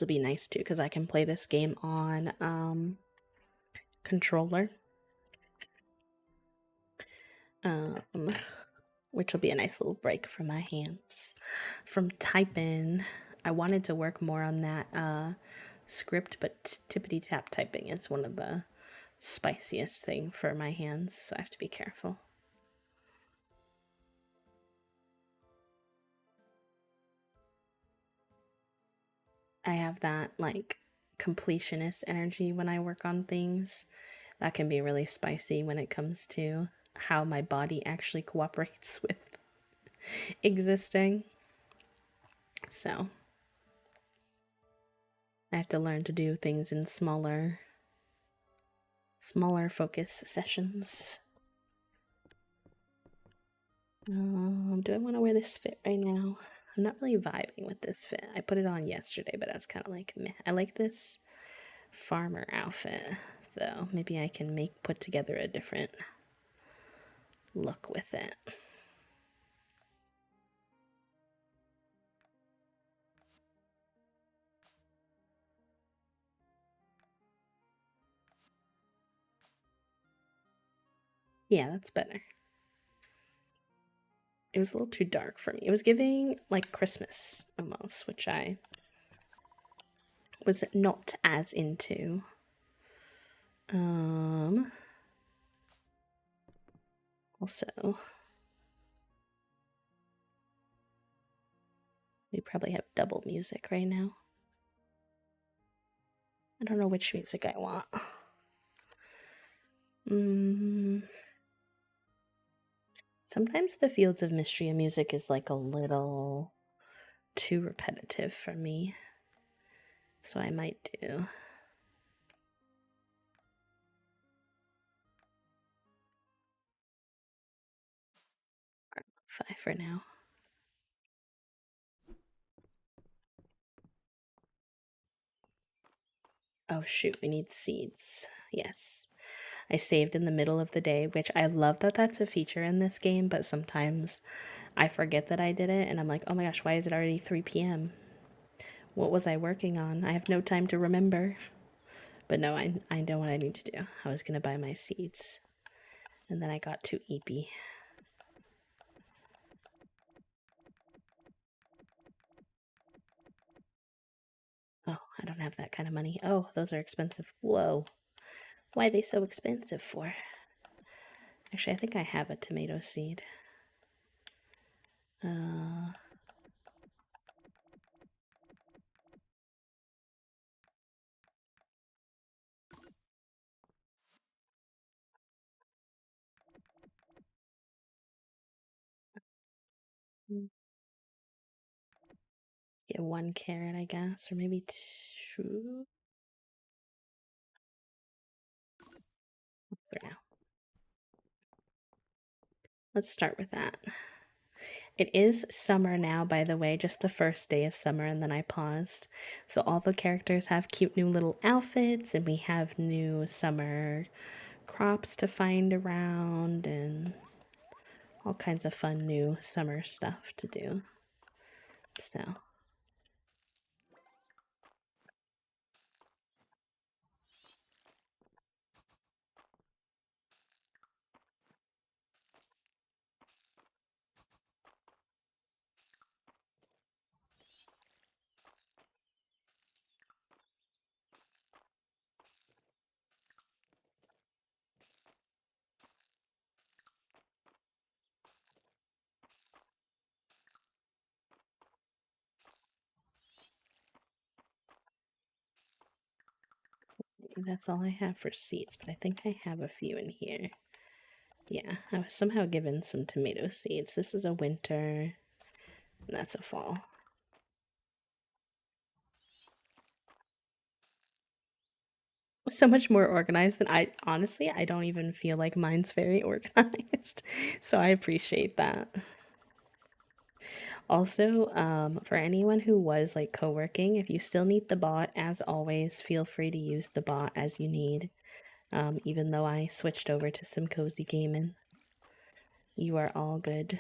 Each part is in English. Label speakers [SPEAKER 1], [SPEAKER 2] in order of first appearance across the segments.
[SPEAKER 1] will be nice too, because I can play this game on controller. Which will be a nice little break for my hands from typing. I wanted to work more on that script, but tippity tap typing is one of the spiciest thing for my hands, so I have to be careful. I have that like completionist energy when I work on things. That can be really spicy when it comes to how my body actually cooperates with existing. So I have to learn to do things in smaller focus sessions. Do I want to wear this fit right now? I'm not really vibing with this fit. I put it on yesterday, but I was kind of like, meh. I like this farmer outfit, though. Maybe I can put together a different look with it. Yeah, that's better. It was a little too dark for me. It was giving like Christmas almost, which I was not as into. Also, we probably have double music right now. I don't know which music I want. Sometimes the Fields of Mistria music is like a little too repetitive for me. So I might do 5 for now. Oh shoot, we need seeds. Yes. I saved in the middle of the day, which I love that that's a feature in this game, but sometimes I forget that I did it and I'm like, oh my gosh, why is it already 3 p.m.? What was I working on? I have no time to remember. But no, I know what I need to do. I was gonna buy my seeds. And then I got too eepy. Oh, I don't have that kind of money. Oh, those are expensive. Whoa. Why are they so expensive for? Actually, I think I have a tomato seed. Get 1 carrot, I guess, or maybe 2 for now. Let's start with that. It is summer now, by the way, just the first day of summer, and then I paused. So all the characters have cute new little outfits, and we have new summer crops to find around, and all kinds of fun new summer stuff to do. So that's all I have for seeds, but I think I have a few in here. Yeah, I was somehow given some tomato seeds. This is a winter, and that's a fall. So much more organized than honestly, I don't even feel like mine's very organized. So I appreciate that. Also, for anyone who was like co-working, if you still need the bot, as always, feel free to use the bot as you need. Even though I switched over to some cozy gaming, you are all good.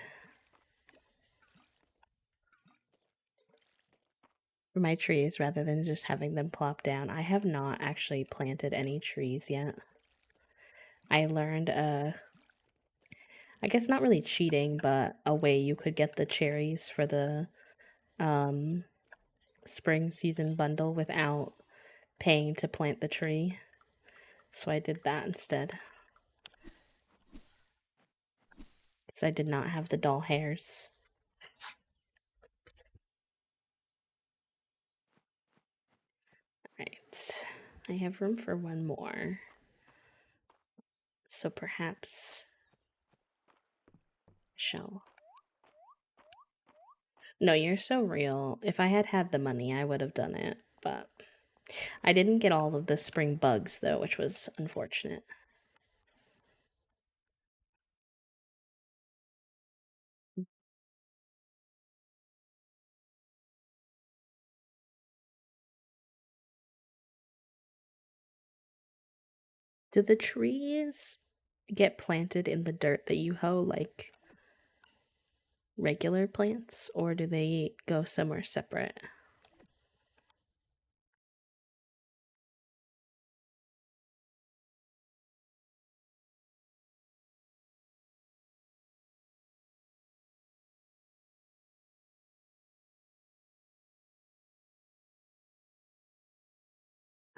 [SPEAKER 1] for my trees rather than just having them plop down. I have not actually planted any trees yet. I learned I guess not really cheating, but a way you could get the cherries for the um spring season bundle without paying to plant the tree. So I did that instead. Because I did not have the doll hairs. Right. I have room for one more. So perhaps shall. No, you're so real. If I had had the money, I would have done it. But I didn't get all of the spring bugs, though, which was unfortunate. Do the trees get planted in the dirt that you hoe like regular plants, or do they go somewhere separate?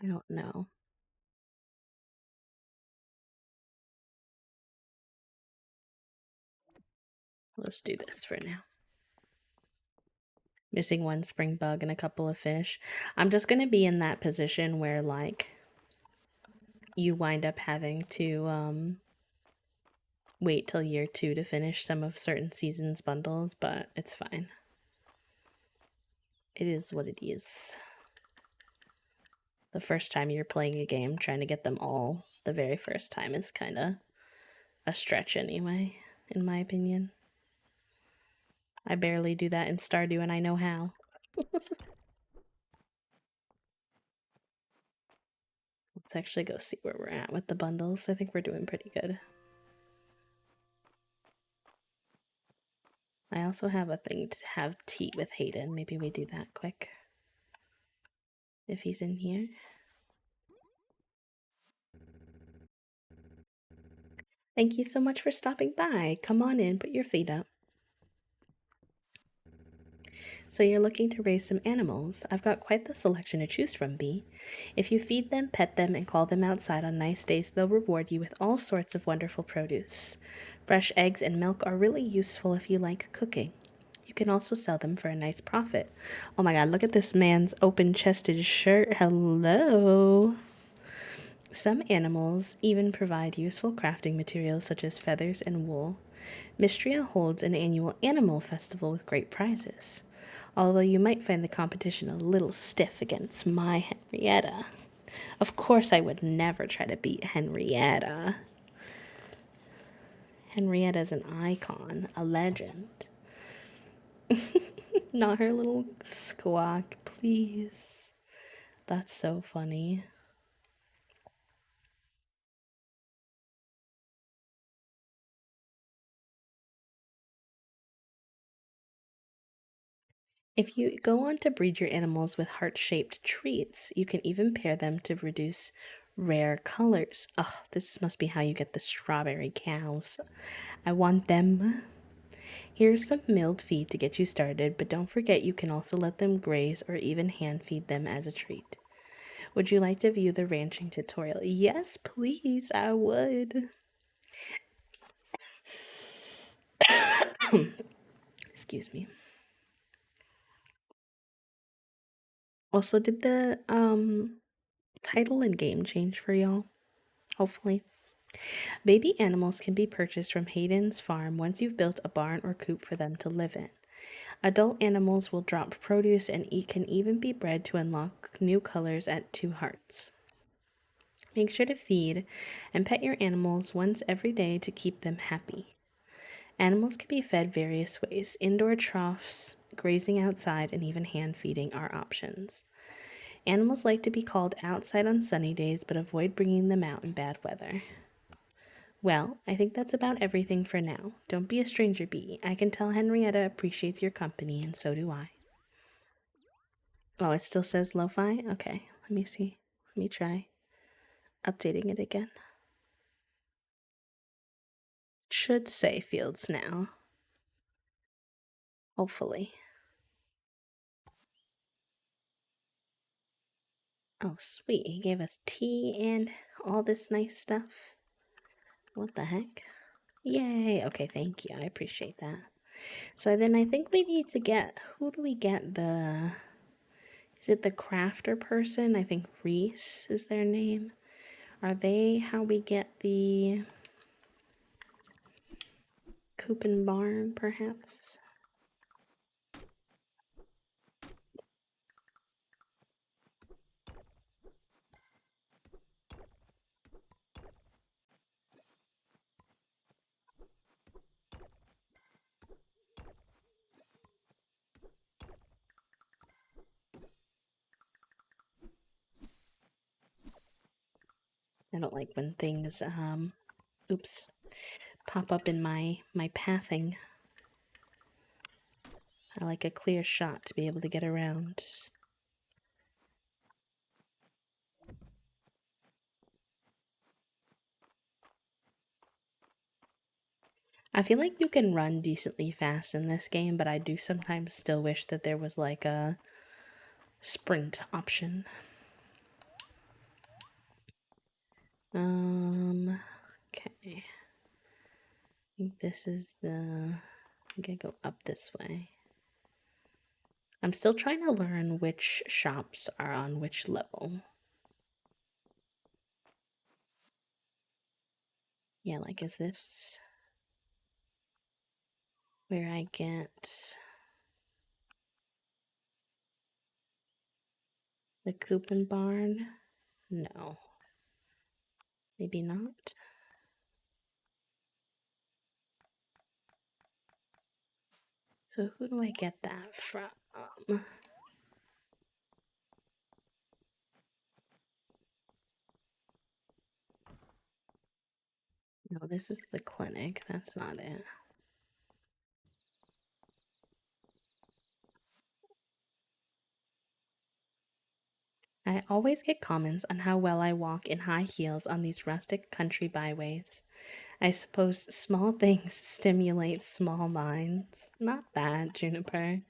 [SPEAKER 1] I don't know. Let's do this for now. Missing one spring bug and a couple of fish. I'm just gonna be in that position where like you wind up having to wait till year 2 to finish some of certain seasons bundles, but it's fine. It is what it is. The first time you're playing a game, trying to get them all the very first time is kind of a stretch anyway, in my opinion. I barely do that in Stardew and I know how. Let's actually go see where we're at with the bundles. I think we're doing pretty good. I also have a thing to have tea with Hayden. Maybe we do that quick. If he's in here. Thank you so much for stopping by. Come on in, put your feet up. So you're looking to raise some animals. I've got quite the selection to choose from, Bee. If you feed them, pet them, and call them outside on nice days, they'll reward you with all sorts of wonderful produce. Fresh eggs and milk are really useful if you like cooking. You can also sell them for a nice profit. Oh my god, look at this man's open-chested shirt. Hello. Some animals even provide useful crafting materials such as feathers and wool. Mistria holds an annual animal festival with great prizes, although you might find the competition a little stiff against my Henrietta. Of course, I would never try to beat Henrietta. Henrietta's an icon, a legend. Not her little squawk, please. That's so funny. If you go on to breed your animals with heart-shaped treats, you can even pair them to reduce rare colors. Oh, this must be how you get the strawberry cows. I want them. Here's some milled feed to get you started, but don't forget you can also let them graze or even hand feed them as a treat. Would you like to view the ranching tutorial? Yes, please, I would. Excuse me. Also, did the title and game change for y'all? Hopefully. Baby animals can be purchased from Hayden's farm once you've built a barn or coop for them to live in. Adult animals will drop produce and can even be bred to unlock new colors at 2 hearts. Make sure to feed and pet your animals once every day to keep them happy. Animals can be fed various ways. Indoor troughs, grazing outside, and even hand feeding are options. Animals like to be called outside on sunny days, but avoid bringing them out in bad weather. Well, I think that's about everything for now. Don't be a stranger, Bee. I can tell Henrietta appreciates your company, and so do I. Oh, it still says lo-fi? Okay, let me see. Let me try updating it again. It should say fields now. Hopefully. Oh, sweet. He gave us tea and all this nice stuff. What the heck? Yay. Okay, thank you. I appreciate that. So then I think we need to get... Who do we get the... Is it the crafter person? I think Reese is their name. Are they how we get the... Coop and Barn, perhaps? I don't like when things, oops, pop up in my pathing. I like a clear shot to be able to get around. I feel like you can run decently fast in this game, but I do sometimes still wish that there was like a sprint option. Okay. I think this is the... I gotta go up this way. I'm still trying to learn which shops are on which level. Yeah, like, is this where I get the Coop and Barn? No. Maybe not. So who do I get that from? No, this is the clinic. That's not it. I always get comments on how well I walk in high heels on these rustic country byways. I suppose small things stimulate small minds. Not that, Juniper.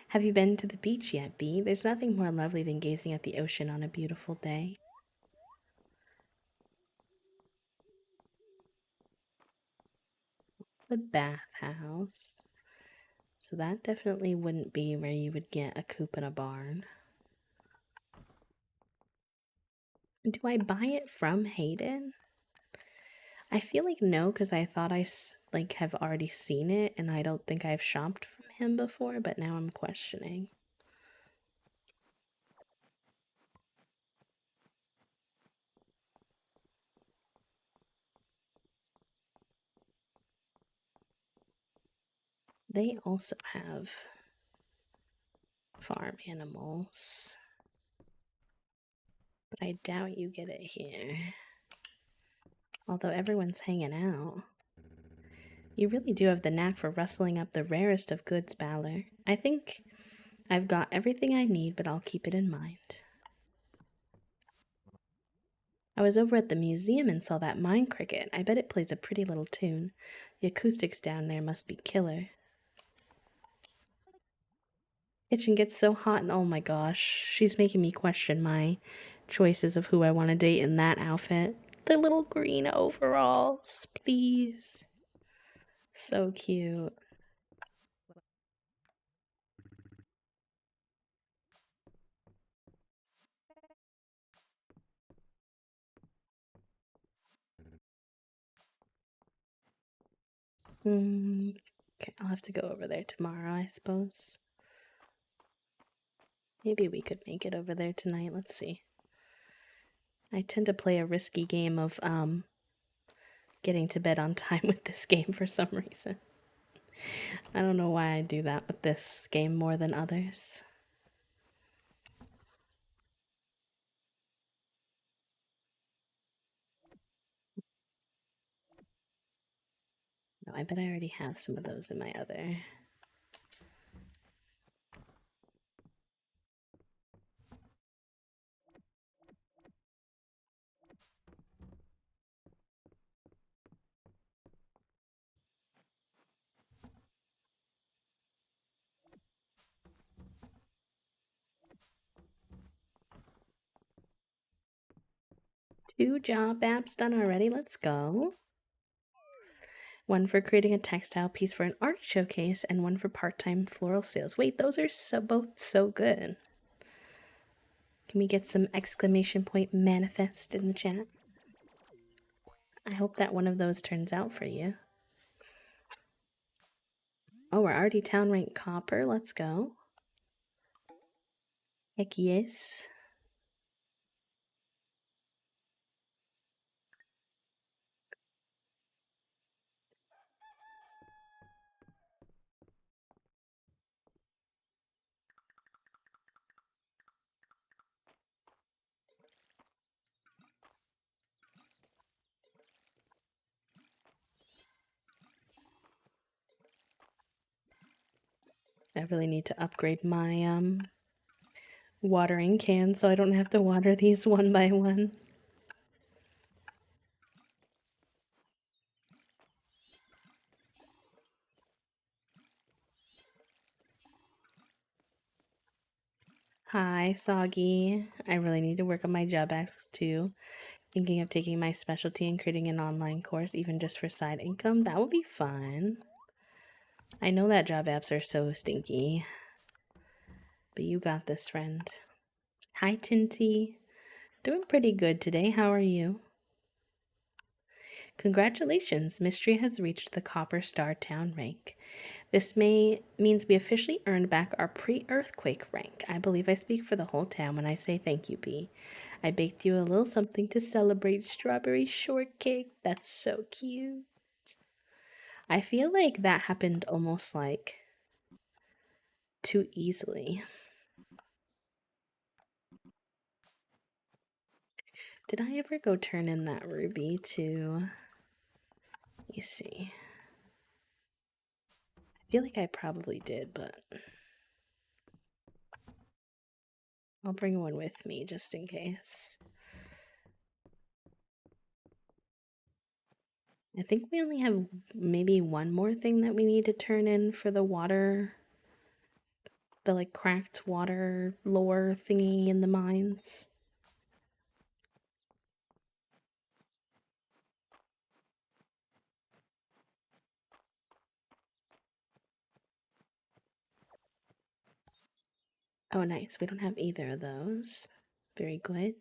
[SPEAKER 1] Have you been to the beach yet, Bee? There's nothing more lovely than gazing at the ocean on a beautiful day. The bathhouse. So that definitely wouldn't be where you would get a coop and a barn. Do I buy it from Hayden? I feel like no, because I thought I like have already seen it, and I don't think I've shopped from him before, but now I'm questioning. They also have farm animals, but I doubt you get it here. Although everyone's hanging out. You really do have the knack for rustling up the rarest of goods, Balor. I think I've got everything I need, but I'll keep it in mind. I was over at the museum and saw that mine cricket. I bet it plays a pretty little tune. The acoustics down there must be killer. Kitchen gets so hot and oh my gosh, she's making me question my choices of who I want to date in that outfit. The little green overalls, please. So cute. Okay, I'll have to go over there tomorrow, I suppose. Maybe we could make it over there tonight. Let's see. I tend to play a risky game of getting to bed on time with this game for some reason. I don't know why I do that with this game more than others. No, I bet I already have some of those in my other. 2 job apps done already. Let's go. One for creating a textile piece for an art showcase, and one for part-time floral sales. Wait, those are both so good. Can we get some exclamation point manifest in the chat? I hope that one of those turns out for you. Oh, we're already town rank copper. Let's go. Heck yes. I really need to upgrade my watering can so I don't have to water these one by one. Hi, Soggy. I really need to work on my job apps too. Thinking of taking my specialty and creating an online course, even just for side income. That would be fun. I know that job apps are so stinky, but you got this, friend. Hi, Tinty. Doing pretty good today. How are you? Congratulations, Mistria has reached the Copper Star Town rank. This means we officially earned back our pre-earthquake rank. I believe I speak for the whole town when I say thank you, P. I baked you a little something to celebrate strawberry shortcake. That's so cute. I feel like that happened almost like too easily. Did I ever go turn in that ruby to... Let me see. I feel like I probably did, but I'll bring one with me just in case. I think we only have maybe one more thing that we need to turn in for the water, the like cracked water lore thingy in the mines. Oh, nice. We don't have either of those. Very good.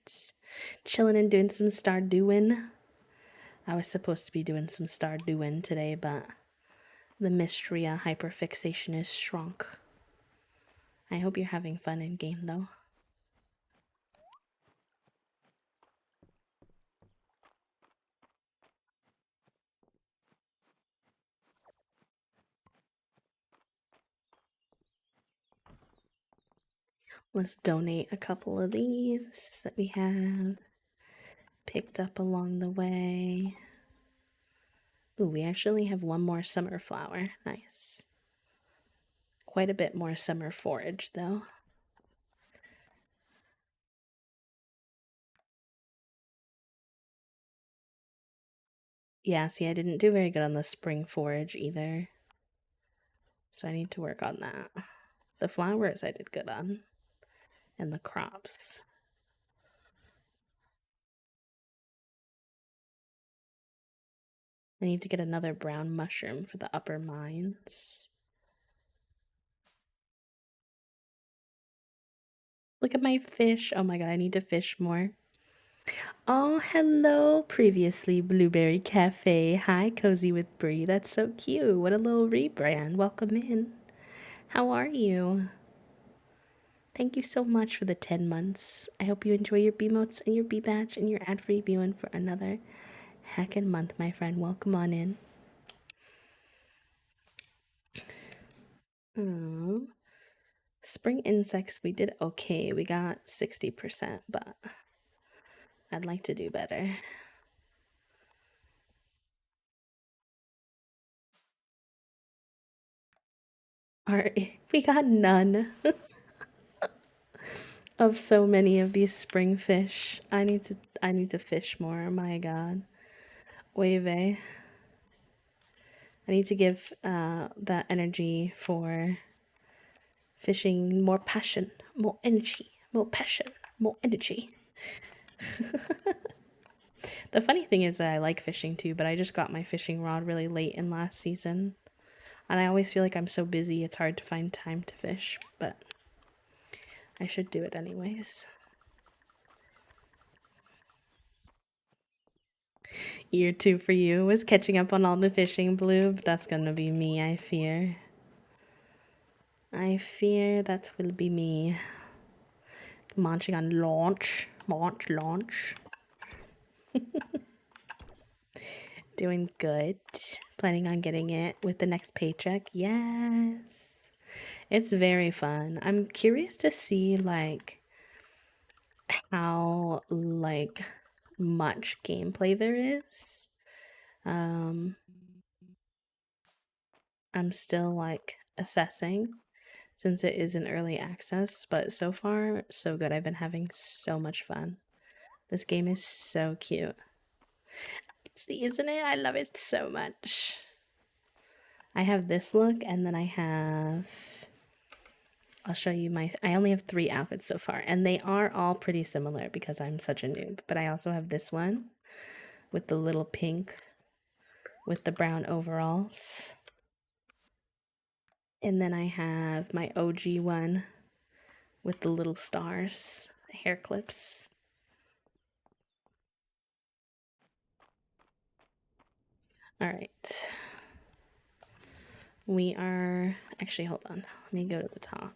[SPEAKER 1] Chilling and doing some Stardewing. I was supposed to be doing some Stardewing today, but the mistria hyperfixation is shrunk. I hope you're having fun in game, though. Let's donate a couple of these that we have picked up along the way. Ooh, we actually have one more summer flower. Nice. Quite a bit more summer forage, though. Yeah, see, I didn't do very good on the spring forage either. So I need to work on that. The flowers I did good on. And the crops. I need to get another brown mushroom for the upper mines. Look at my fish. Oh my god, I need to fish more. Oh, hello, previously Blueberry Cafe. Hi, Cozy with Brie. That's so cute. What a little rebrand. Welcome in. How are you? Thank you so much for the 10 months. I hope you enjoy your B-motes and your B-badge and your ad-free viewing for another heckin' month, my friend. Welcome on in. Spring insects, we did okay. We got 60%, but I'd like to do better. Alright, we got none of so many of these spring fish. I need to fish more. My god. Oy vey. I need to give that energy for fishing more passion, more energy, more passion, more energy. The funny thing is that I like fishing too, but I just got my fishing rod really late in last season. And I always feel like I'm so busy, it's hard to find time to fish, but I should do it anyways. Year two for you was catching up on all the fishing, Blue. But that's gonna be me, I fear. I fear that will be me. Munching on launch. Launch, launch. Doing good. Planning on getting it with the next paycheck. Yes. It's very fun. I'm curious to see like how like much gameplay there is. Um I'm still like assessing since it is in early access, but so far so good. I've been having so much fun. This game is so cute. See, isn't it? I love it so much. I have this look and then I have I'll show you my I only have 3 outfits so far and they are all pretty similar because I'm such a noob, but I also have this one with the little pink with the brown overalls. And then I have my OG one with the little stars, hair clips. All right. We are actually, hold on. Let me go to the top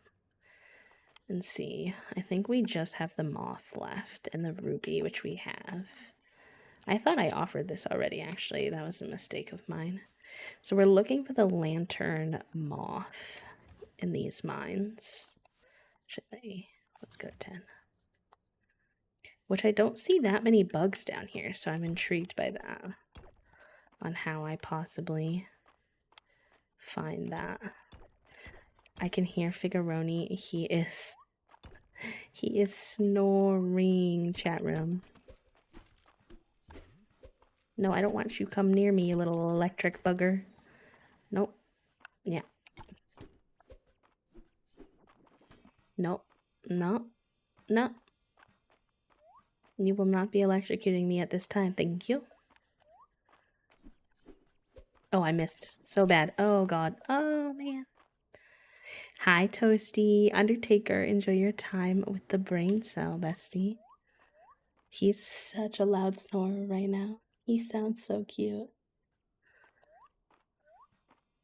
[SPEAKER 1] and see. I think we just have the moth left and the ruby, which we have. I thought I offered this already, actually. That was a mistake of mine. So we're looking for the lantern moth in these mines. Should I? Let's go 10. Which I don't see that many bugs down here, so I'm intrigued by that. On how I possibly find that. I can hear Figaroni. He is snoring, chat room. No, I don't want you come near me, you little electric bugger. Nope. Yeah. Nope. No. No. You will not be electrocuting me at this time. Thank you. Oh, I missed. So bad. Oh, God. Oh, man. Hi, Toasty. Undertaker, enjoy your time with the brain cell, bestie. He's such a loud snorer right now. He sounds so cute.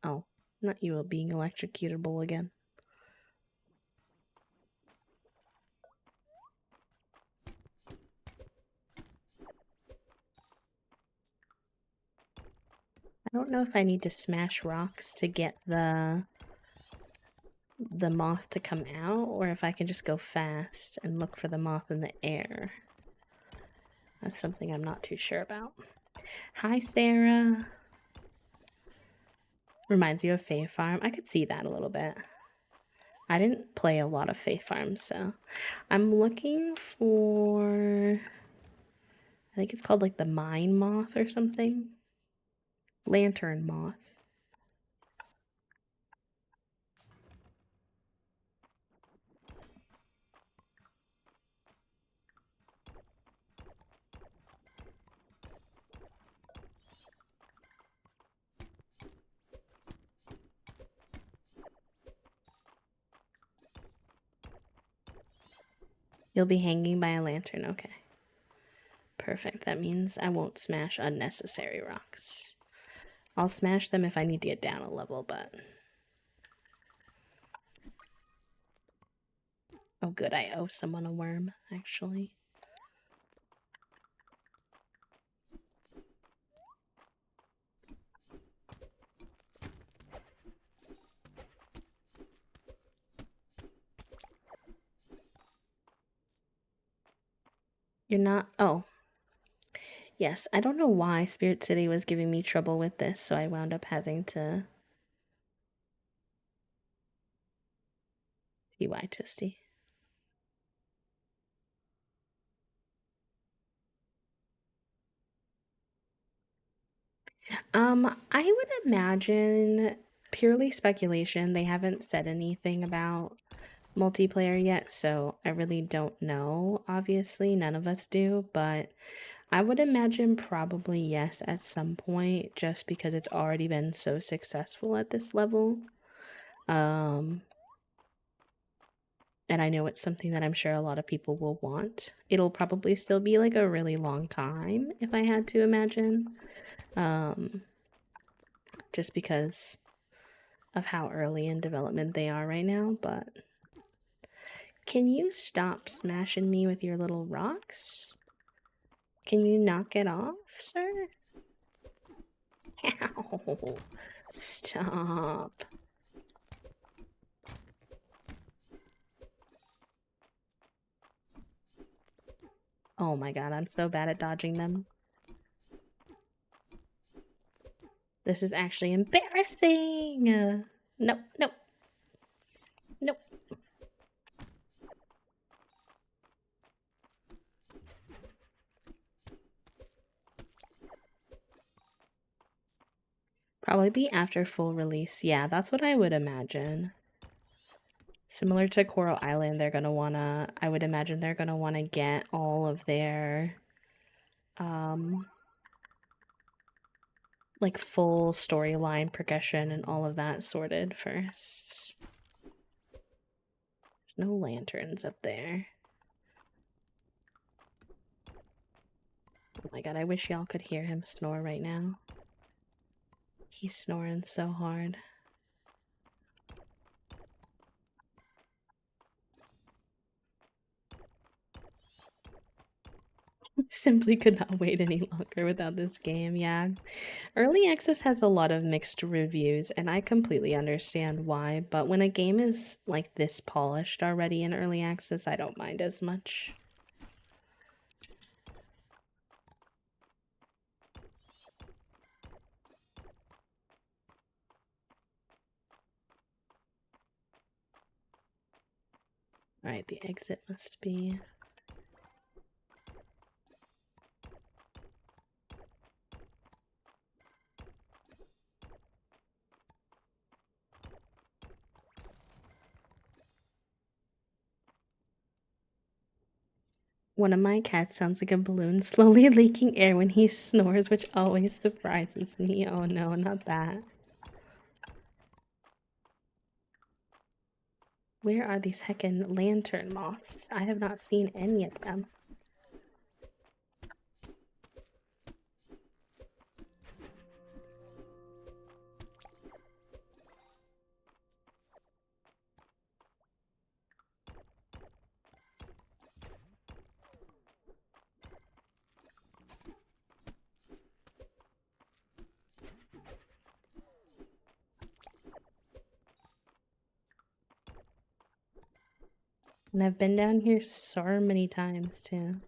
[SPEAKER 1] Oh, not you being electrocutable again. I don't know if I need to smash rocks to get the moth to come out, or if I can just go fast and look for the moth in the air. That's something I'm not too sure about. Hi, Sarah. Reminds you of Fae Farm. I could see that a little bit. I didn't play a lot of Fae Farm, so I'm looking for, I think it's called like the mine moth or something. Lantern moth. You'll be hanging by a lantern, okay. Perfect, that means I won't smash unnecessary rocks. I'll smash them if I need to get down a level, but... Oh good, I owe someone a worm, actually. You're not... Oh. Yes, I don't know why Spirit City was giving me trouble with this, so I wound up having to... TY Tisty. I would imagine, purely speculation, they haven't said anything about multiplayer yet, so I really don't know. Obviously, none of us do, but I would imagine probably yes at some point, just because it's already been so successful at this level. And I know it's something that I'm sure a lot of people will want. It'll probably still be like a really long time if I had to imagine. Just because of how early in development they are right now, but can you stop smashing me with your little rocks? Can you knock it off, sir? Ow. Stop. Oh my god, I'm so bad at dodging them. This is actually embarrassing. Nope, nope, nope. Probably be after full release. Yeah, that's what I would imagine. Similar to Coral Island, they're gonna wanna, I would imagine they're gonna wanna get all of their, like full storyline progression and all of that sorted first. There's no lanterns up there. Oh my god, I wish y'all could hear him snore right now. He's snoring so hard. Simply could not wait any longer without this game, yeah. Early access has a lot of mixed reviews, and I completely understand why, but when a game is like this polished already in early access, I don't mind as much. Alright, the exit must be... One of my cats sounds like a balloon slowly leaking air when he snores, which always surprises me. Oh no, not that. Where are these heckin' lantern moths? I have not seen any of them. And I've been down here so many times too.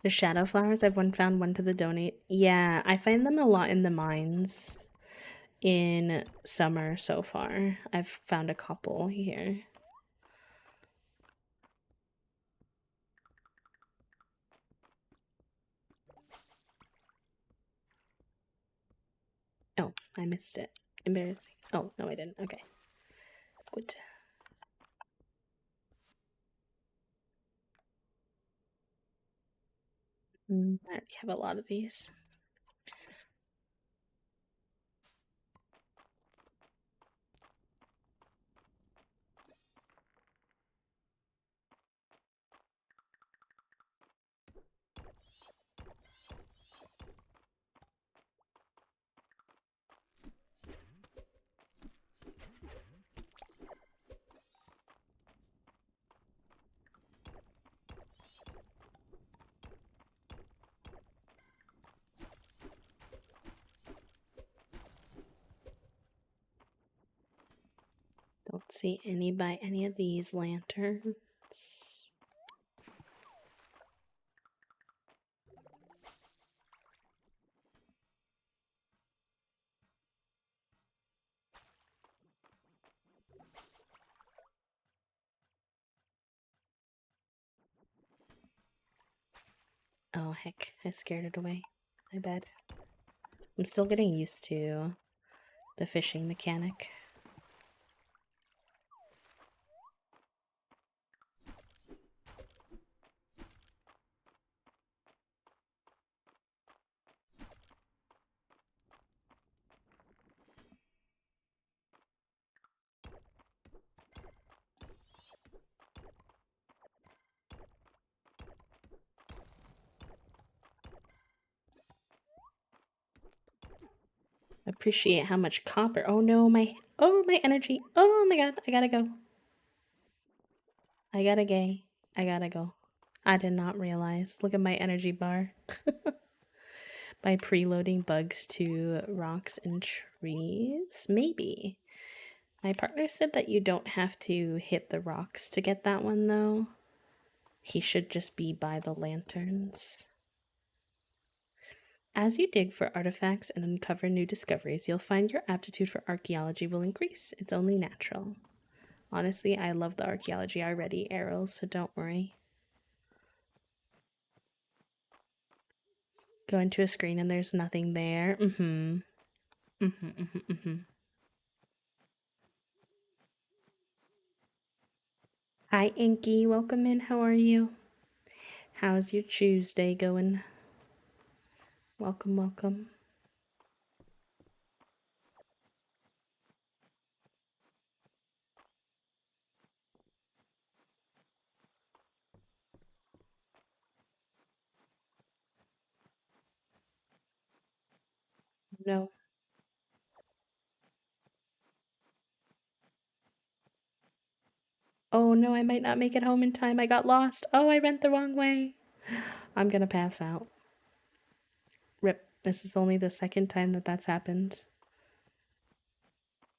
[SPEAKER 1] The shadow flowers, I've found one to the donate. Yeah, I find them a lot in the mines in summer so far. I've found a couple here. Oh, I missed it. Embarrassing. Oh, no, I didn't. Okay. Good. I already have a lot of these. Don't see any by any of these lanterns. Oh, heck. I scared it away. My bad. I'm still getting used to the fishing mechanic. Appreciate how much copper. Oh no, my energy. Oh my god, I gotta go. I gotta gay. I gotta go. I did not realize. Look at my energy bar. By preloading bugs to rocks and trees? Maybe. My partner said that you don't have to hit the rocks to get that one though. He should just be by the lanterns. As you dig for artifacts and uncover new discoveries, you'll find your aptitude for archaeology will increase. It's only natural. Honestly, I love the archaeology already, Errol, so don't worry. Go into a screen and there's nothing there. Mm-hmm. Mm-hmm, mm-hmm, mm-hmm. Hi, Inky. Welcome in. How are you? How's your Tuesday going? Welcome, welcome. No. Oh no, I might not make it home in time. I got lost. Oh, I went the wrong way. I'm gonna pass out. Rip. This is only the second time that that's happened.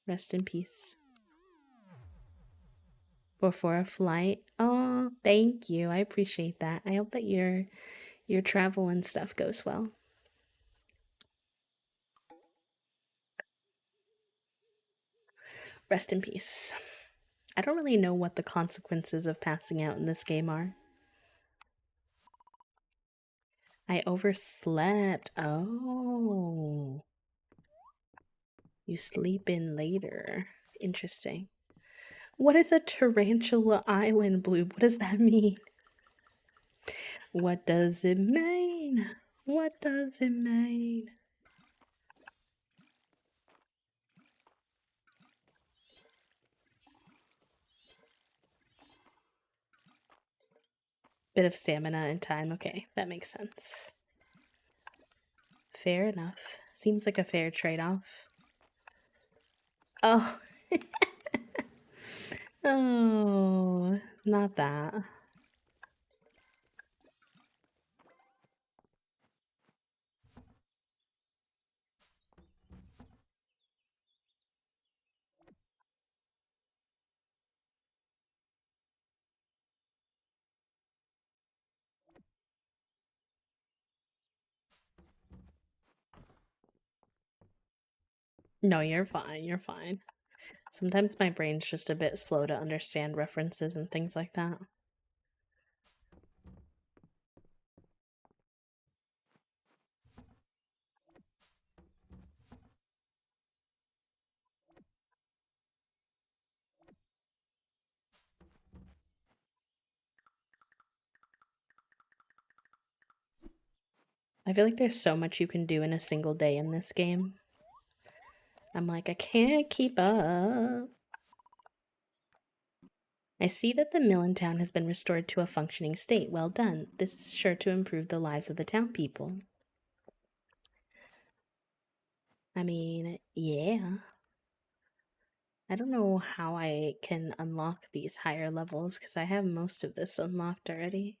[SPEAKER 1] Rest in peace. Before a flight. Oh, thank you. I appreciate that. I hope that your travel and stuff goes well. Rest in peace. I don't really know what the consequences of passing out in this game are. I overslept. Oh. You sleep in later. Interesting. What is a tarantula island blue? What does that mean? What does it mean? What does it mean? Bit of stamina and time. Okay, that makes sense. Fair enough. Seems like a fair trade-off. Oh. Oh, not that. No, you're fine. You're fine. Sometimes my brain's just a bit slow to understand references and things like that. I feel like there's so much you can do in a single day in this game. I'm like, I can't keep up. I see that the mill in town has been restored to a functioning state. Well done. This is sure to improve the lives of the town people. I mean, yeah. I don't know how I can unlock these higher levels because I have most of this unlocked already.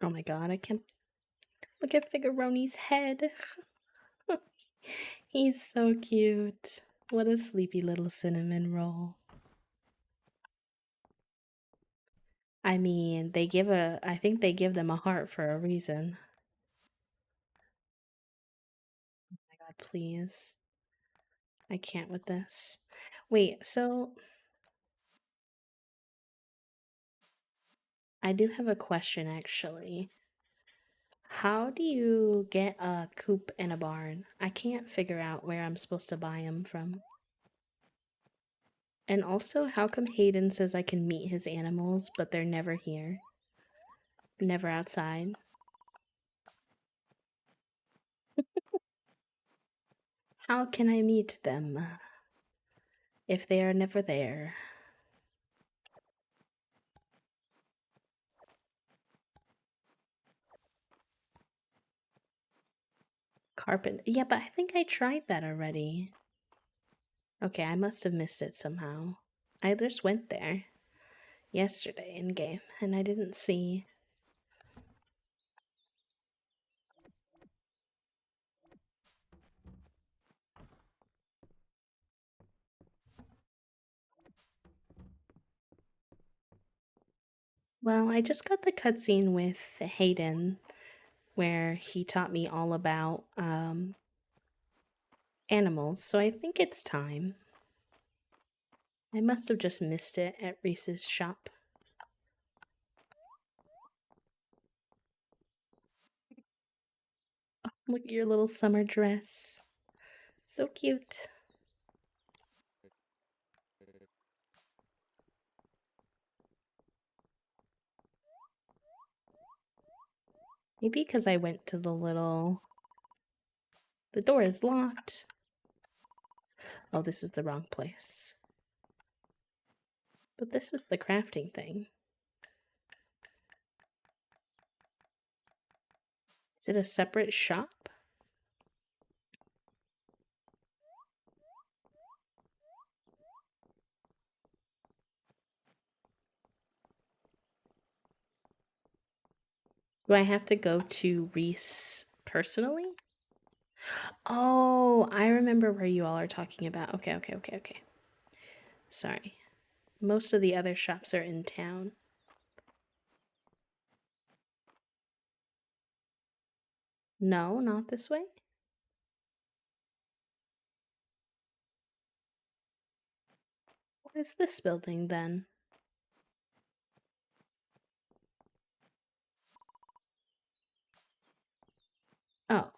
[SPEAKER 1] Oh my god, I can't look at Figaroni's head. He's so cute. What a sleepy little cinnamon roll. I mean, I think they give them a heart for a reason. Oh my god, please. I can't with this. Wait, so I do have a question actually. How do you get a coop and a barn? I can't figure out where I'm supposed to buy them from. And also, how come Hayden says I can meet his animals, but they're never here? Never outside? How can I meet them if they are never there? Carpet. Yeah, but I think I tried that already. Okay, I must have missed it somehow. I just went there yesterday in game and I didn't see. Well, I just got the cutscene with Hayden where he taught me all about animals, so I think it's time. I must have just missed it at Reese's shop. Oh, look at your little summer dress. So cute. Maybe because I went to the little... The door is locked. Oh, this is the wrong place. But this is the crafting thing. Is it a separate shop? Do I have to go to Reese personally? Oh, I remember where you all are talking about. Okay. Sorry. Most of the other shops are in town. No, not this way. What is this building then? Oh,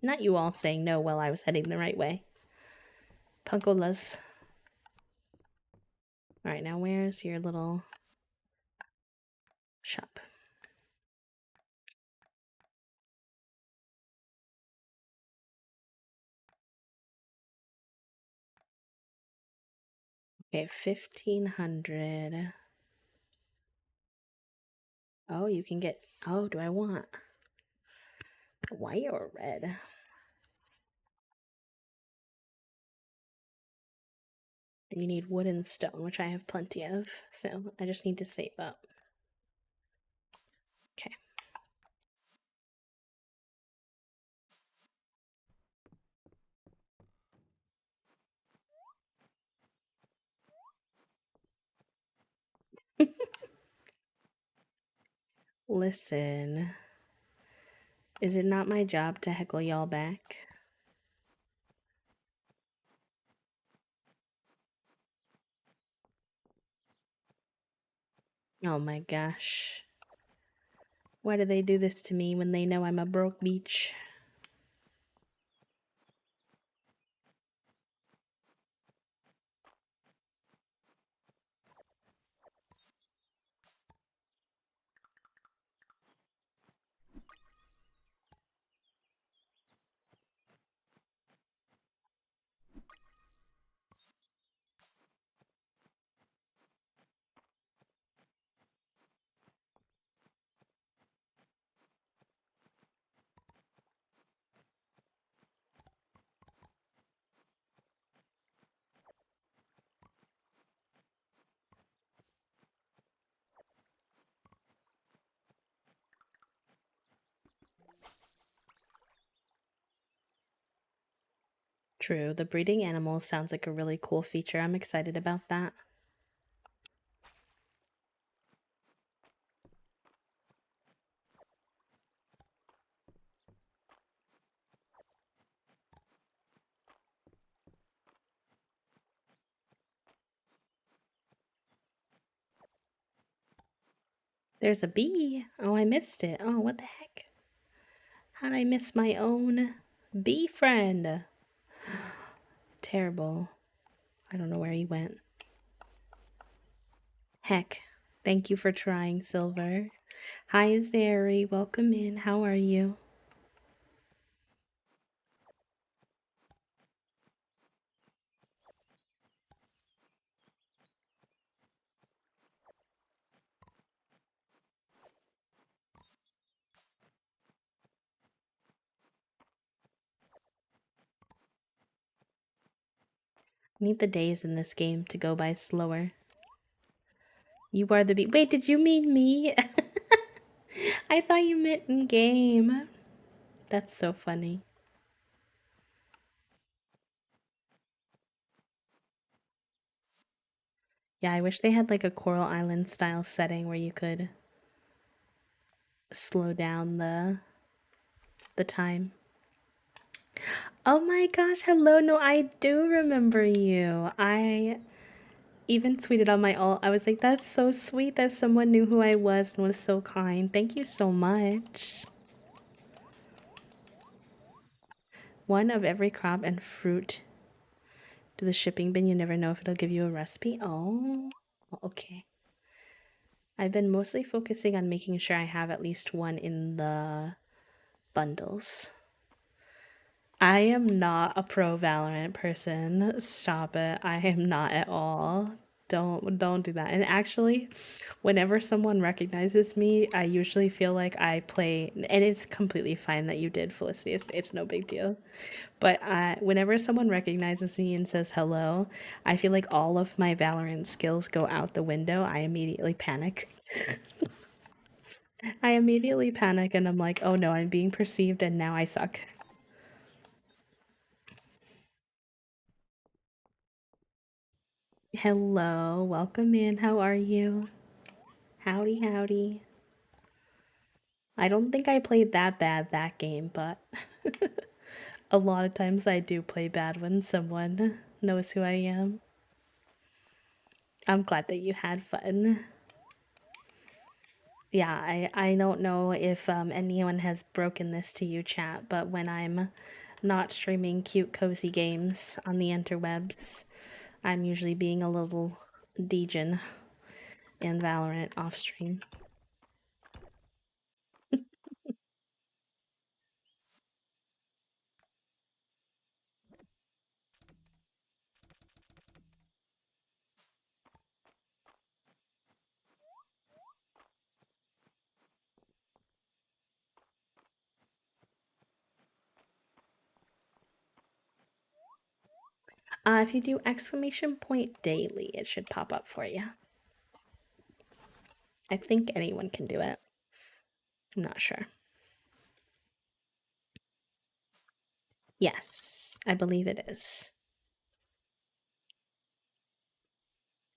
[SPEAKER 1] not you all saying no while I was heading the right way. Punkolas. Alright, now where's your little shop? Okay, 1500. Oh, you can get... Oh, do I want white or red? And you need wood and stone, which I have plenty of, so I just need to save up. Okay. Listen, is it not my job to heckle y'all back? Oh my gosh. Why do they do this to me when they know I'm a broke beach? True, the breeding animals sounds like a really cool feature. I'm excited about that. There's a bee. Oh, I missed it. Oh, what the heck? How'd I miss my own bee friend? Terrible. I don't know where he went. Heck. Thank you for trying, Silver. Hi, Zeri. Welcome in. How are you? I need the days in this game to go by slower. You are the bee. Wait, did you mean me? I thought you meant in game. That's so funny. Yeah, I wish they had like a Coral Island style setting where you could slow down the time. Oh my gosh, hello. No, I do remember you. I even tweeted on my alt. I was like, that's so sweet that someone knew who I was and was so kind. Thank you so much. One of every crop and fruit to the shipping bin. You never know if it'll give you a recipe. Oh, okay. I've been mostly focusing on making sure I have at least one in the bundles. I am not a pro Valorant person. Stop it. I am not at all. Don't do that. And actually, whenever someone recognizes me, I usually feel like I play, and it's completely fine that you did, Felicity. It's no big deal. But whenever someone recognizes me and says hello, I feel like all of my Valorant skills go out the window. I immediately panic. I immediately panic and I'm like, oh no, I'm being perceived and now I suck. Hello, welcome in. How are you? Howdy, howdy. I don't think I played that bad that game, but a lot of times I do play bad when someone knows who I am. I'm glad that you had fun. Yeah, I don't know if anyone has broken this to you, chat, but when I'm not streaming cute, cozy games on the interwebs, I'm usually being a little degen in Valorant off stream. If you do exclamation point daily, it should pop up for you. I think anyone can do it. I'm not sure. Yes, I believe it is.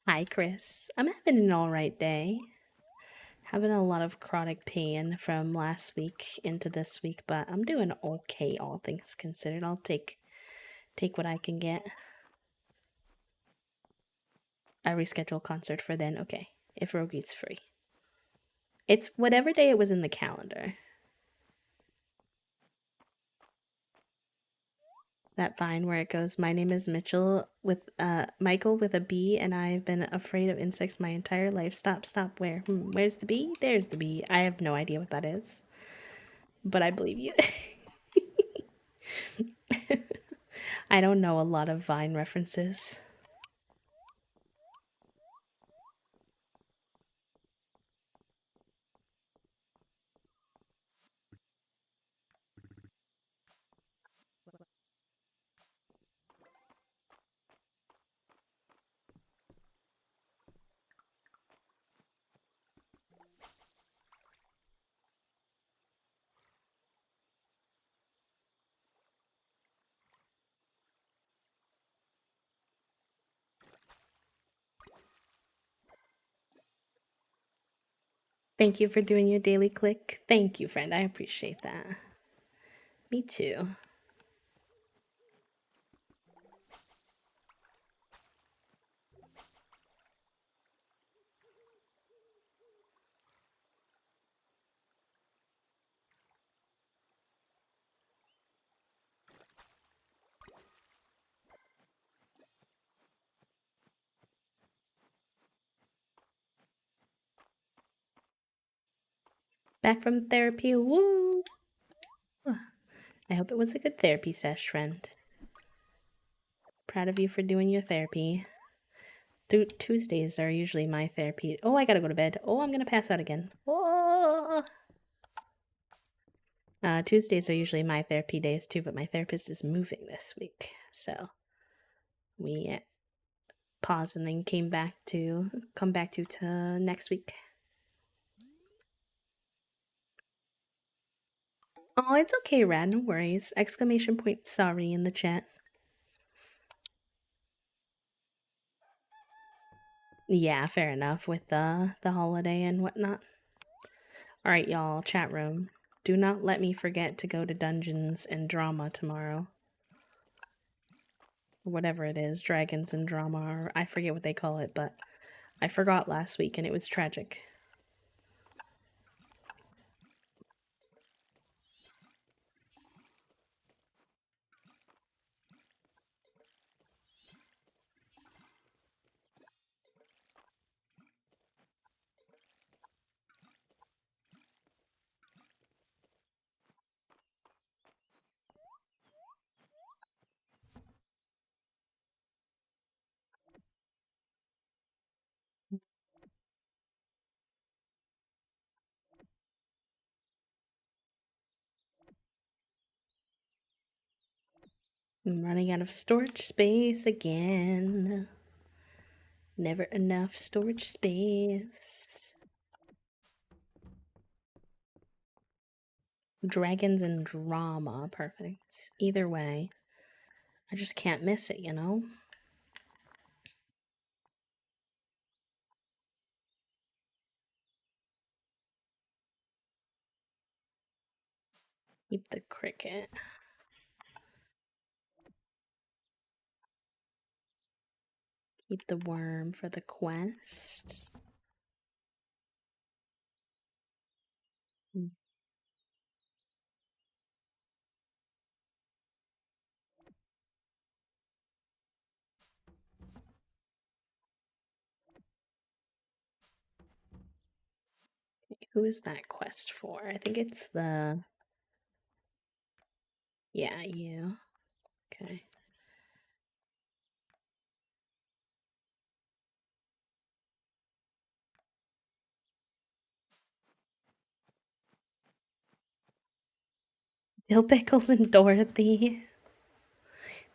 [SPEAKER 1] Hi, Chris. I'm having an alright day. Having a lot of chronic pain from last week into this week, but I'm doing okay, all things considered. I'll take what I can get. I reschedule concert for then. Okay, if Rogi's free. It's whatever day it was in the calendar. That Vine where it goes, my name is Mitchell with Michael with a B, and I've been afraid of insects my entire life. Stop, where? Where's the bee? There's the bee. I have no idea what that is, but I believe you. I don't know a lot of Vine references. Thank you for doing your daily click. Thank you, friend. I appreciate that. Me too. Back from therapy. Woo! I hope it was a good therapy sesh, friend. Proud of you for doing your therapy. Tuesdays are usually my therapy. Oh, I gotta go to bed. Oh, I'm gonna pass out again. Oh. Tuesdays are usually my therapy days too, but my therapist is moving this week. So we paused and then come back to next week. Oh, it's okay, Rad. No worries. Exclamation point sorry in the chat. Yeah, fair enough with the holiday and whatnot. All right, y'all, chat room. Do not let me forget to go to Dungeons and Drama tomorrow. Or whatever it is, Dragons and Drama, or I forget what they call it, but I forgot last week and it was tragic. I'm running out of storage space again. Never enough storage space. Dragons and Drama, perfect. Either way, I just can't miss it, you know? Keep the cricket. Keep the worm for the quest. Who is that quest for? I think it's the... Yeah, you. Okay. Dill Pickles and Dorothy.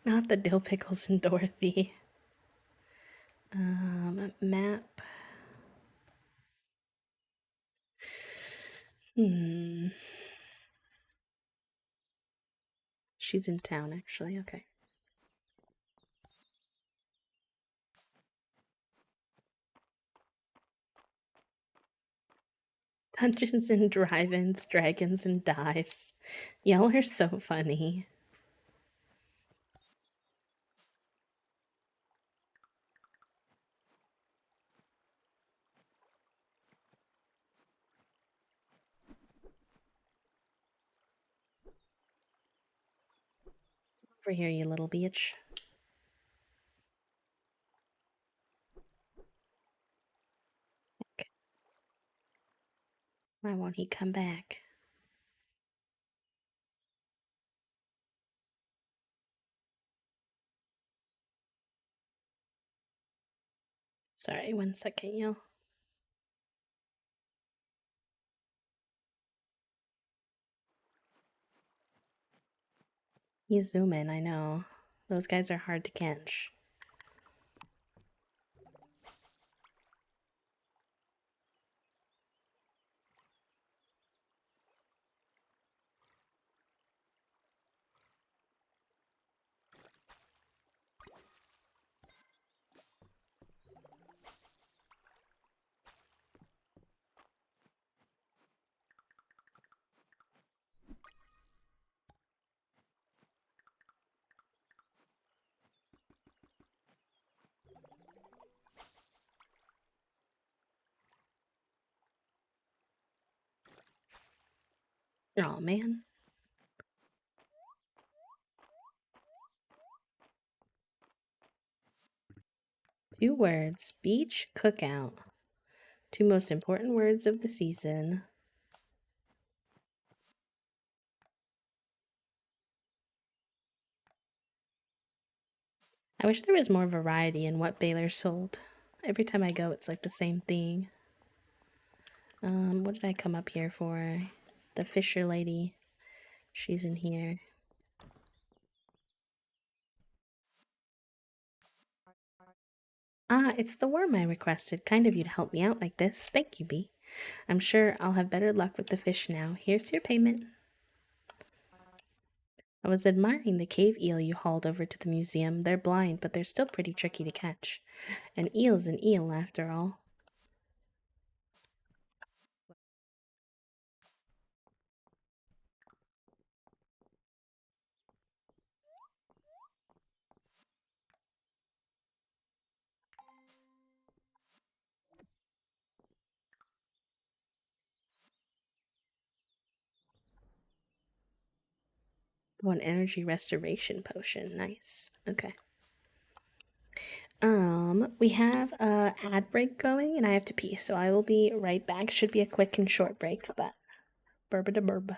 [SPEAKER 1] Not the Dill Pickles and Dorothy. Map. Hmm. She's in town, actually. Okay. Dungeons and Drive-Ins, Dragons and Dives. Y'all are so funny. Over here, you little bitch. Why won't he come back? Sorry, 1 second, y'all. You zoom in, I know. Those guys are hard to catch. Oh man. 2 words. Beach cookout. 2 most important words of the season. I wish there was more variety in what Baylor sold. Every time I go, it's like the same thing. What did I come up here for? The Fisher lady. She's in here. Ah, it's the worm I requested. Kind of you to help me out like this. Thank you, Bee. I'm sure I'll have better luck with the fish now. Here's your payment. I was admiring the cave eel you hauled over to the museum. They're blind, but they're still pretty tricky to catch. An eel's an eel, after all. Oh, an energy restoration potion. Nice. Okay. We have a ad break going and I have to pee, so I will be right back. Should be a quick and short break, but burba da burba.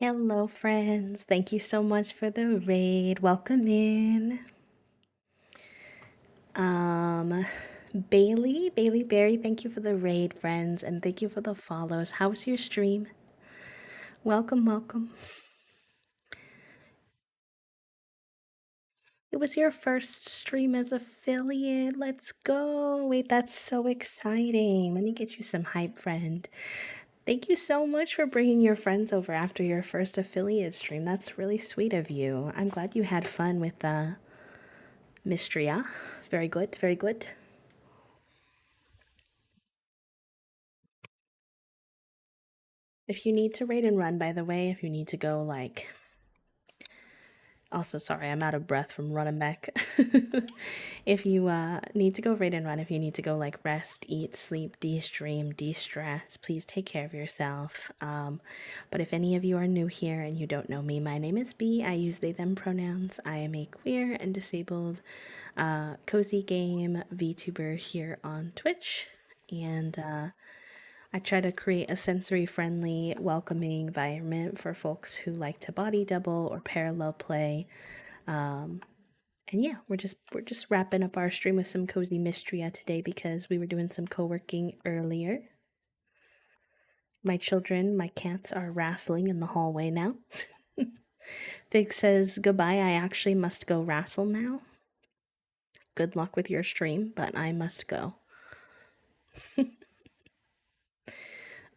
[SPEAKER 1] Hello, friends. Thank you so much for the raid. Welcome in. Um, Bailey Berry, thank you for the raid, friends, and thank you for the follows. How was your stream? Welcome, welcome. It was your first stream as affiliate. Let's go. Wait, that's so exciting. Let me get you some hype, friend. Thank you so much for bringing your friends over after your first affiliate stream. That's really sweet of you. I'm glad you had fun with mistria. Very good, very good. If you need to raid and run, by the way, if you need to go like Also, sorry, I'm out of breath from running back. If you need to go raid and run, if you need to go like rest, eat, sleep, de-stream, de-stress, please take care of yourself. But if any of you are new here and you don't know me, my name is B. I use they, them pronouns. I am a queer and disabled cozy game VTuber here on Twitch. And I try to create a sensory friendly, welcoming environment for folks who like to body double or parallel play. And yeah, we're just wrapping up our stream with some cozy mistria today because we were doing some co-working earlier. My children, my cats are wrestling in the hallway now. Fig says goodbye. I actually must go wrestle now. Good luck with your stream, but I must go.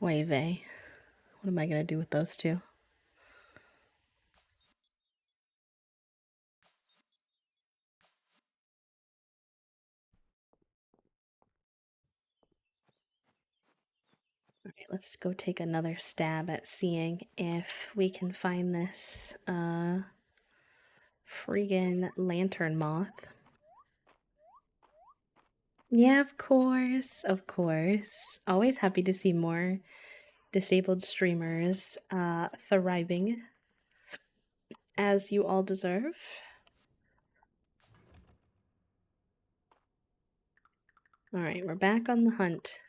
[SPEAKER 1] Oy vey. What am I gonna do with those two? Alright, let's go take another stab at seeing if we can find this friggin' lantern moth. Yeah, of course, of course. Always happy to see more disabled streamers thriving as you all deserve. Alright, we're back on the hunt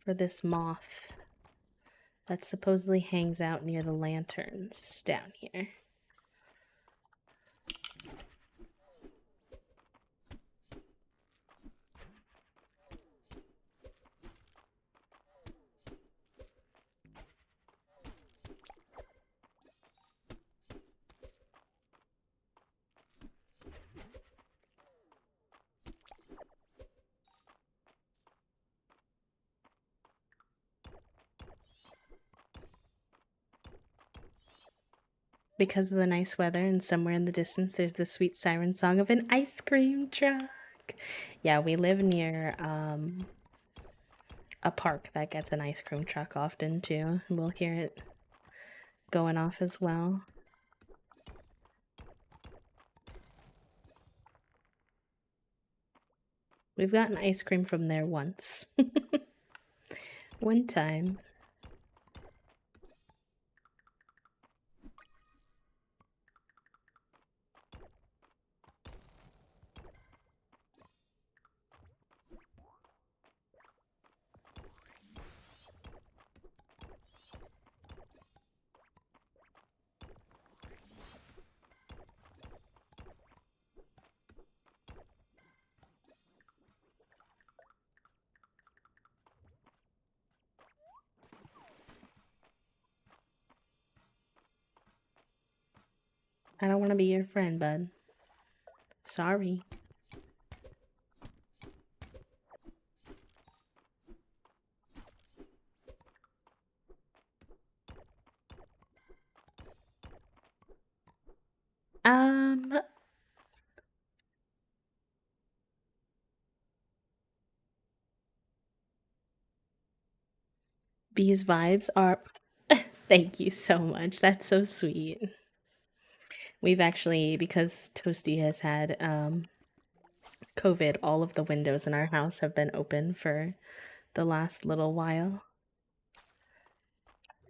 [SPEAKER 1] for this moth that supposedly hangs out near the lanterns down here. Because of the nice weather, and somewhere in the distance there's the sweet siren song of an ice cream truck. Yeah, we live near a park that gets an ice cream truck often too. We'll hear it going off as well. We've gotten ice cream from there once. One time. I don't want to be your friend, bud. Sorry. Bee's vibes are. Thank you so much. That's so sweet. We've actually, because Toasty has had COVID, all of the windows in our house have been open for the last little while.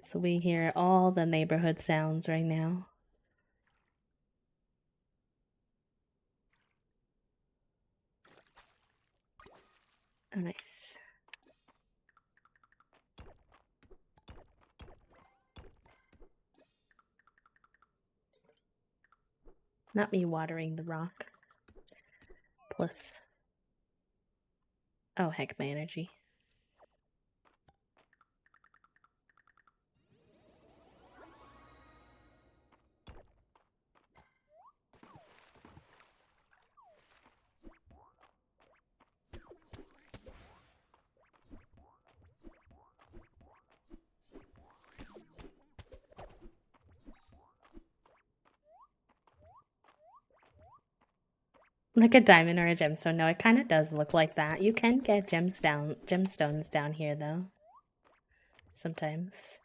[SPEAKER 1] So we hear all the neighborhood sounds right now. Oh, nice. Not me watering the rock. Plus. Oh, heck, my energy. Like a diamond or a gemstone. No, it kind of does look like that. You can get gemstones down here, though. Sometimes.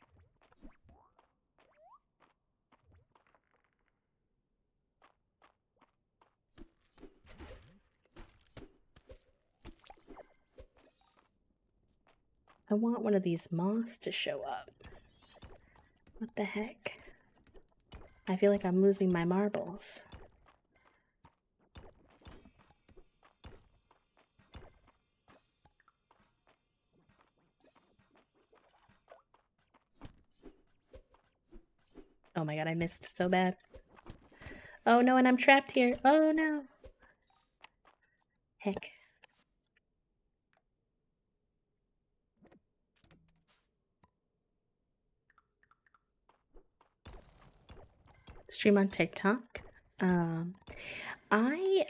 [SPEAKER 1] I want one of these moths to show up. What the heck? I feel like I'm losing my marbles. Oh my god, I missed so bad. Oh no, and I'm trapped here. Oh no. Heck. Stream on TikTok. I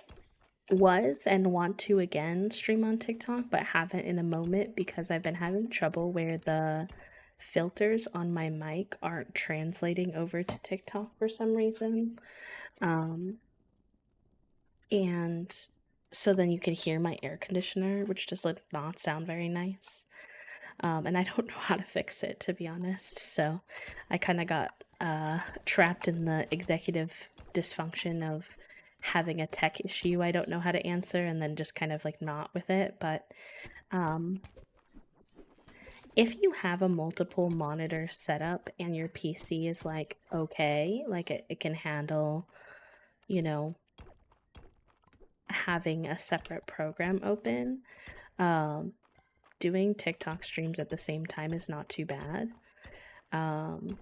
[SPEAKER 1] was and want to again stream on TikTok, but haven't in a moment because I've been having trouble where the filters on my mic aren't translating over to TikTok for some reason. And so then you can hear my air conditioner, which does not sound very nice. And I don't know how to fix it, to be honest. So I kind of got trapped in the executive dysfunction of having a tech issue I don't know how to answer, and then just kind of like not with it. But if you have a multiple monitor setup and your PC is like okay, like it can handle, you know, having a separate program open, doing TikTok streams at the same time is not too bad.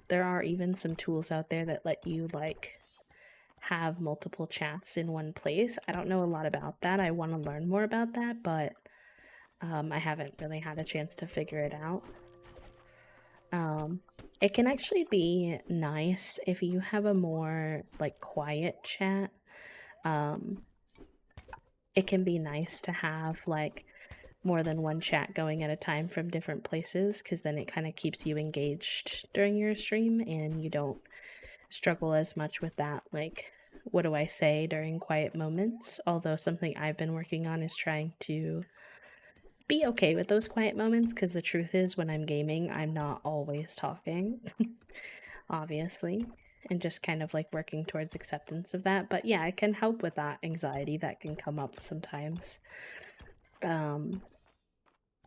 [SPEAKER 1] There are even some tools out there that let you like have multiple chats in one place. I don't know a lot about that. I want to learn more about that, but I haven't really had a chance to figure it out. It can actually be nice if you have a more like quiet chat. It can be nice to have like more than one chat going at a time from different places, because then it kind of keeps you engaged during your stream and you don't struggle as much with that, like, what do I say during quiet moments? Although something I've been working on is trying to be okay with those quiet moments, because the truth is when I'm gaming, I'm not always talking, obviously, and just kind of like working towards acceptance of that. But yeah, it can help with that anxiety that can come up sometimes.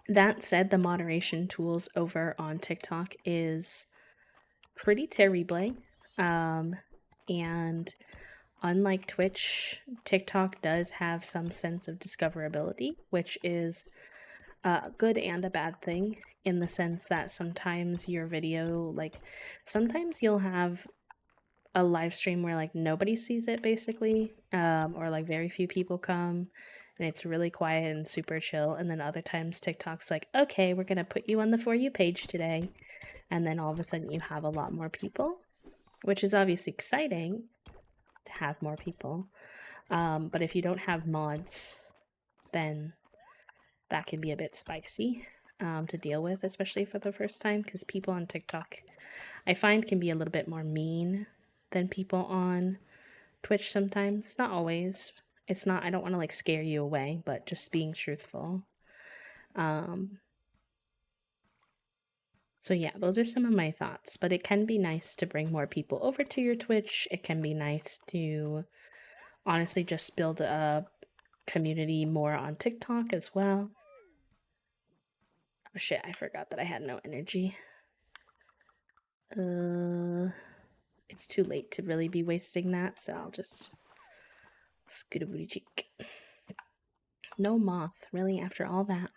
[SPEAKER 1] That said, the moderation tools over on TikTok is pretty terrible. And unlike Twitch, TikTok does have some sense of discoverability, which is a good and a bad thing, in the sense that sometimes your video, like, sometimes you'll have a live stream where like nobody sees it basically, or like very few people come and it's really quiet and super chill, and then other times TikTok's like, okay, we're gonna put you on the For You page today, and then all of a sudden you have a lot more people, which is obviously exciting to have more people, but if you don't have mods, then that can be a bit spicy to deal with, especially for the first time, because people on TikTok I find can be a little bit more mean than people on Twitch sometimes. Not always. It's not, I don't want to like scare you away, but just being truthful. So yeah, those are some of my thoughts, but it can be nice to bring more people over to your Twitch. It can be nice to honestly just build a community more on TikTok as well. Oh shit, I forgot that I had no energy. It's too late to really be wasting that, so I'll just scoot a booty cheek. No moth, really, after all that.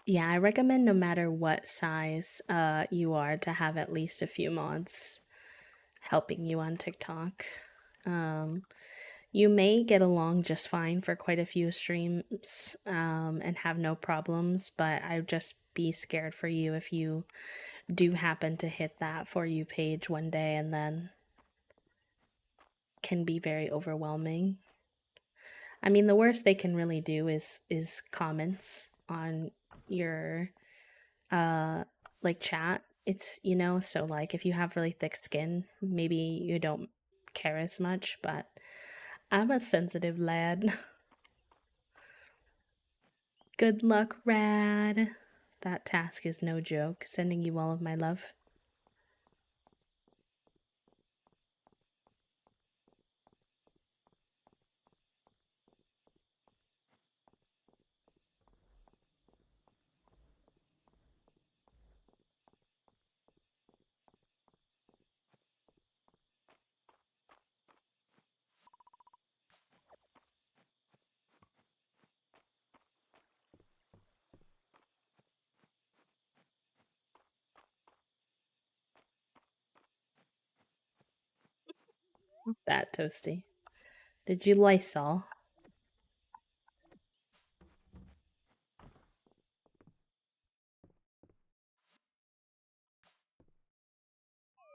[SPEAKER 1] Yeah, I recommend no matter what size you are to have at least a few mods helping you on TikTok. You may get along just fine for quite a few streams and have no problems, but I'd just be scared for you if you do happen to hit that For You page one day, and then can be very overwhelming. I mean, the worst they can really do is comments on your like chat. It's, you know, so like if you have really thick skin, maybe you don't care as much, but I'm a sensitive lad. Good luck, Rad. That task is no joke. Sending you all of my love. That toasty. Did you Lysol?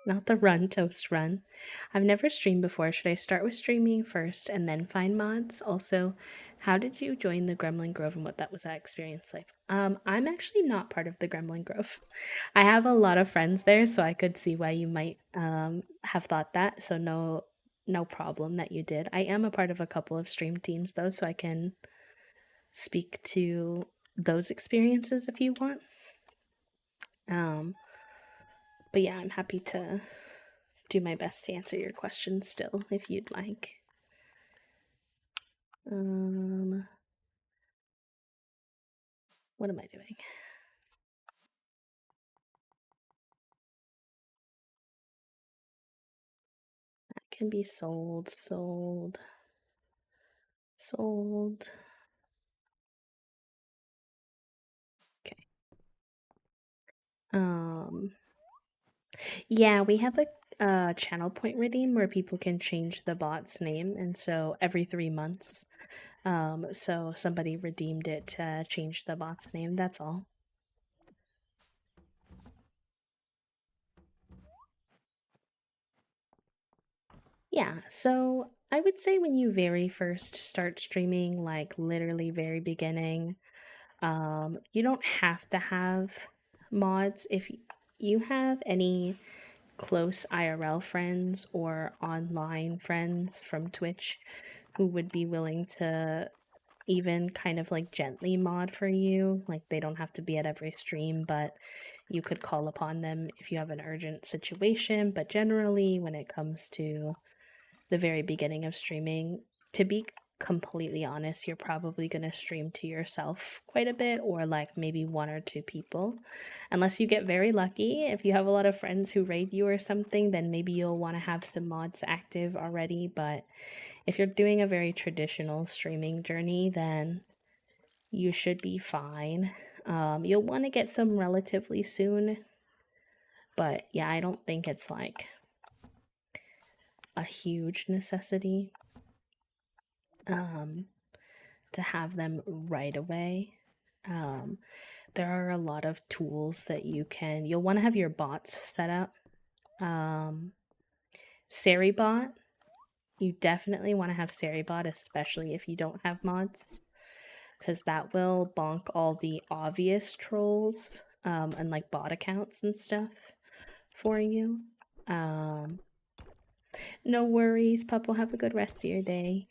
[SPEAKER 1] Not the run, toast run. I've never streamed before. Should I start with streaming first and then find mods? Also, how did you join the Gremlin Grove and what that was that experience like? I'm actually not part of the Gremlin Grove. I have a lot of friends there, so I could see why you might have thought that. So no problem that you did. I am a part of a couple of stream teams though, so I can speak to those experiences if you want. Um, but yeah, I'm happy to do my best to answer your questions still if you'd like. Um, what am I doing? That can be sold, sold, sold. Okay. Um, yeah, we have a channel point redeem where people can change the bot's name, and so every 3 months. So somebody redeemed it to change the bot's name. That's all. Yeah, so I would say when you very first start streaming, like literally very beginning, you don't have to have mods. If you have any close IRL friends or online friends from Twitch who would be willing to even kind of like gently mod for you, like they don't have to be at every stream, but you could call upon them if you have an urgent situation. But generally, when it comes to the very beginning of streaming, to be completely honest, you're probably going to stream to yourself quite a bit, or like maybe one or two people. Unless you get very lucky, if you have a lot of friends who raid you or something, then maybe you'll want to have some mods active already. But if you're doing a very traditional streaming journey, then you should be fine. You'll want to get some relatively soon, but yeah, I don't think it's like a huge necessity. Um, to have them right away. Um, there are a lot of tools that you'll want to have your bots set up. Um, Seribot, you definitely want to have Seribot, especially if you don't have mods, because that will bonk all the obvious trolls and like bot accounts and stuff for you. Um, no worries, Pup. Will have a good rest of your day.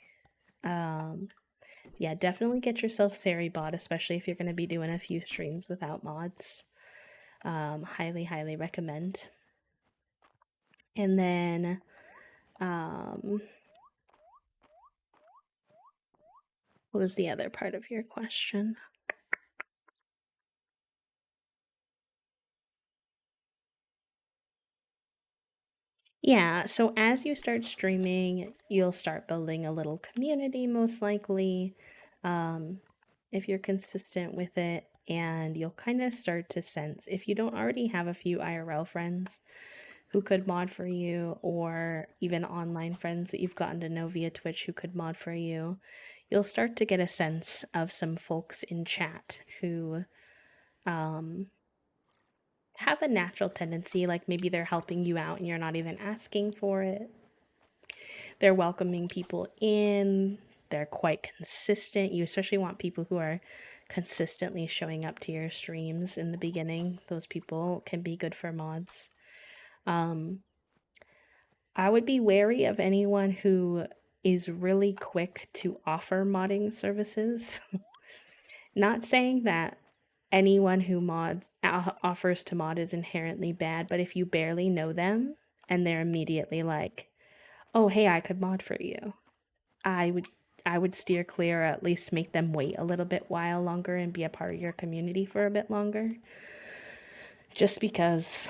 [SPEAKER 1] Um, yeah, definitely get yourself Seribot, especially if you're going to be doing a few streams without mods. Highly, highly recommend. And then, um, what was the other part of your question? Yeah, so as you start streaming, you'll start building a little community, most likely, um, if you're consistent with it, and you'll kind of start to sense if you don't already have a few IRL friends who could mod for you, or even online friends that you've gotten to know via Twitch who could mod for you, you'll start to get a sense of some folks in chat who um, have a natural tendency, like maybe they're helping you out and you're not even asking for it. They're welcoming people in, they're quite consistent. You especially want people who are consistently showing up to your streams in the beginning. Those people can be good for mods. Um, I would be wary of anyone who is really quick to offer modding services. Not saying that anyone who offers to mod is inherently bad, but if you barely know them and they're immediately like, "Oh, hey, I could mod for you." I would I would steer clear, or at least make them wait a little bit while longer and be a part of your community for a bit longer. Just because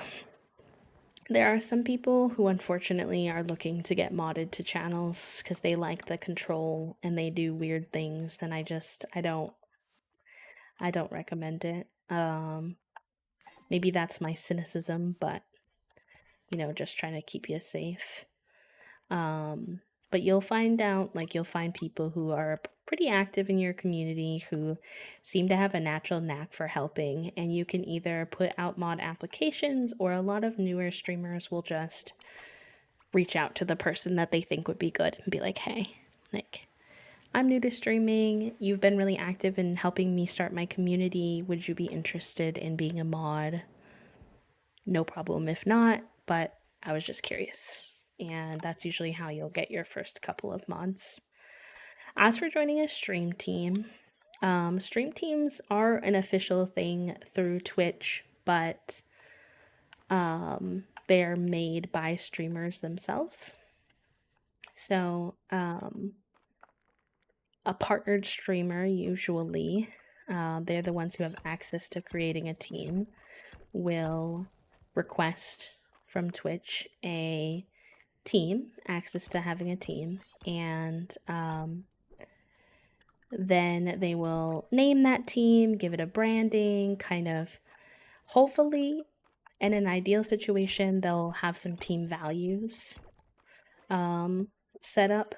[SPEAKER 1] there are some people who unfortunately are looking to get modded to channels because they like the control and they do weird things, and I don't recommend it. Maybe that's my cynicism, but just trying to keep you safe. But you'll find out, like, you'll find people who are pretty active in your community who seem to have a natural knack for helping, and you can either put out mod applications, or a lot of newer streamers will just reach out to the person that they think would be good and be like, hey, like, I'm new to streaming. You've been really active in helping me start my community. Would you be interested in being a mod? No problem if not, but I was just curious. And that's usually how you'll get your first couple of mods. As for joining a stream team, stream teams are an official thing through Twitch, but they are made by streamers themselves. So, a partnered streamer, usually, they're the ones who have access to creating a team, will request from Twitch a team, access to having a team, and then they will name that team, give it a branding, kind of, hopefully, in an ideal situation, they'll have some team values set up.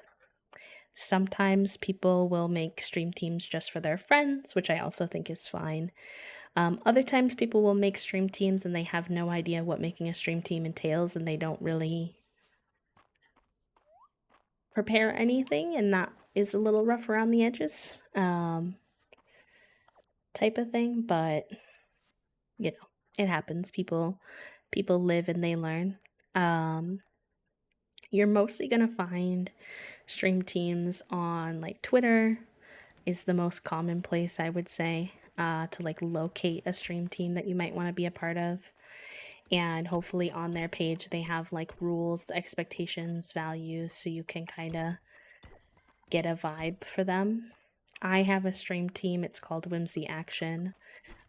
[SPEAKER 1] Sometimes people will make stream teams just for their friends, which I also think is fine. Other times people will make stream teams and they have no idea what making a stream team entails, and they don't really prepare anything, and that is a little rough around the edges, type of thing. But you know, it happens. People live and they learn. You're mostly gonna find stream teams on, like, Twitter is the most common place, I would say, to, like, locate a stream team that you might want to be a part of. And hopefully on their page they have, like, rules, expectations, values, so you can kind of get a vibe for them. I have a stream team, it's called Whimsy Action.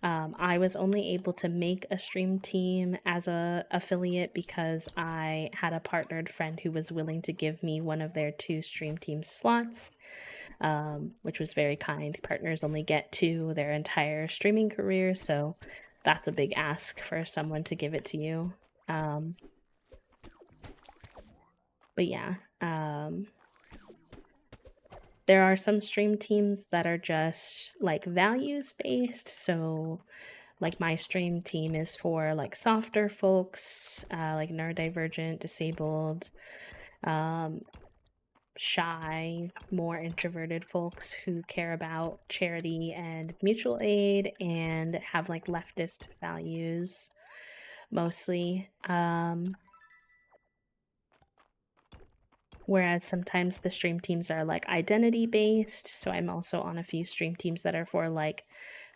[SPEAKER 1] I was only able to make a stream team as a affiliate because I had a partnered friend who was willing to give me one of their 2 stream team slots, which was very kind. Partners only get 2 their entire streaming career, so that's a big ask for someone to give it to you. But yeah, there are some stream teams that are just, like, values based. So, like, my stream team is for, like, softer folks, like neurodivergent, disabled, shy, more introverted folks who care about charity and mutual aid and have, like, leftist values mostly. Whereas sometimes the stream teams are, like, identity based. So I'm also on a few stream teams that are for, like,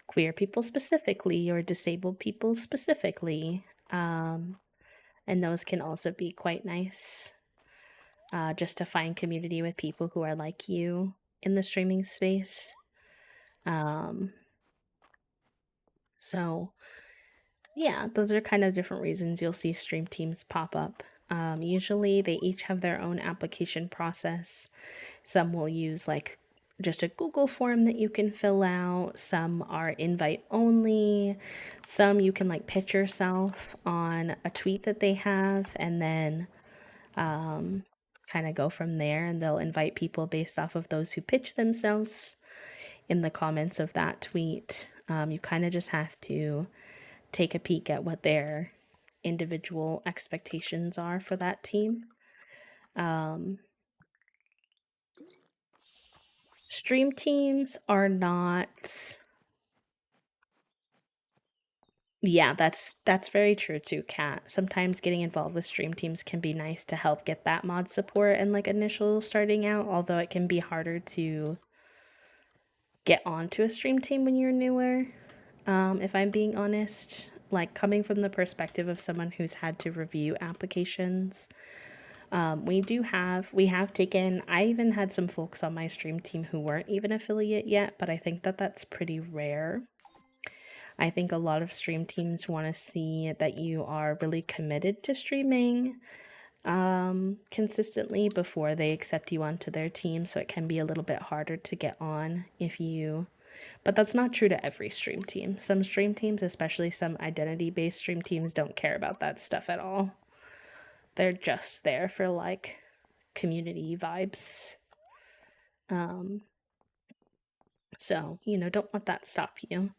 [SPEAKER 1] queer people specifically or disabled people specifically. And those can also be quite nice, just to find community with people who are like you in the streaming space. So yeah, those are kind of different reasons you'll see stream teams pop up. Usually they each have their own application process. Some will use, like, just a Google form that you can fill out. Some are invite only. Some you can, like, pitch yourself on a tweet that they have, and then kind of go from there, and they'll invite people based off of those who pitch themselves in the comments of that tweet. You kind of just have to take a peek at what their individual expectations are for that team. Stream teams are not. Yeah, that's very true too, Kat. Sometimes getting involved with stream teams can be nice to help get that mod support and, like, initial starting out, although it can be harder to get onto a stream team when you're newer. If I'm being honest, like, coming from the perspective of someone who's had to review applications, we have taken, I even had some folks on my stream team who weren't even affiliate yet, but I think that that's pretty rare. I think a lot of stream teams want to see that you are really committed to streaming consistently before they accept you onto their team, so it can be a little bit harder to get on if you. But that's not true to every stream team. Some stream teams, especially some identity-based stream teams, don't care about that stuff at all. They're just there for, like, community vibes. Um, so, don't let that stop you.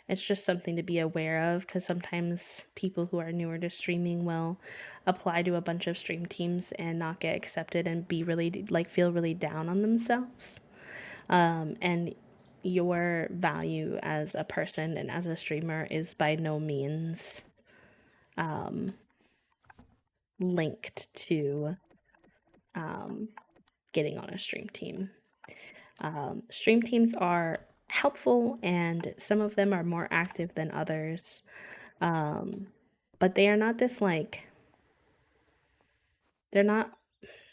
[SPEAKER 1] It's just something to be aware of because sometimes people who are newer to streaming will apply to a bunch of stream teams and not get accepted and be really, like, feel really down on themselves. And your value as a person and as a streamer is by no means linked to getting on a stream team. Stream teams are helpful and some of them are more active than others. But they are not this like, they're not,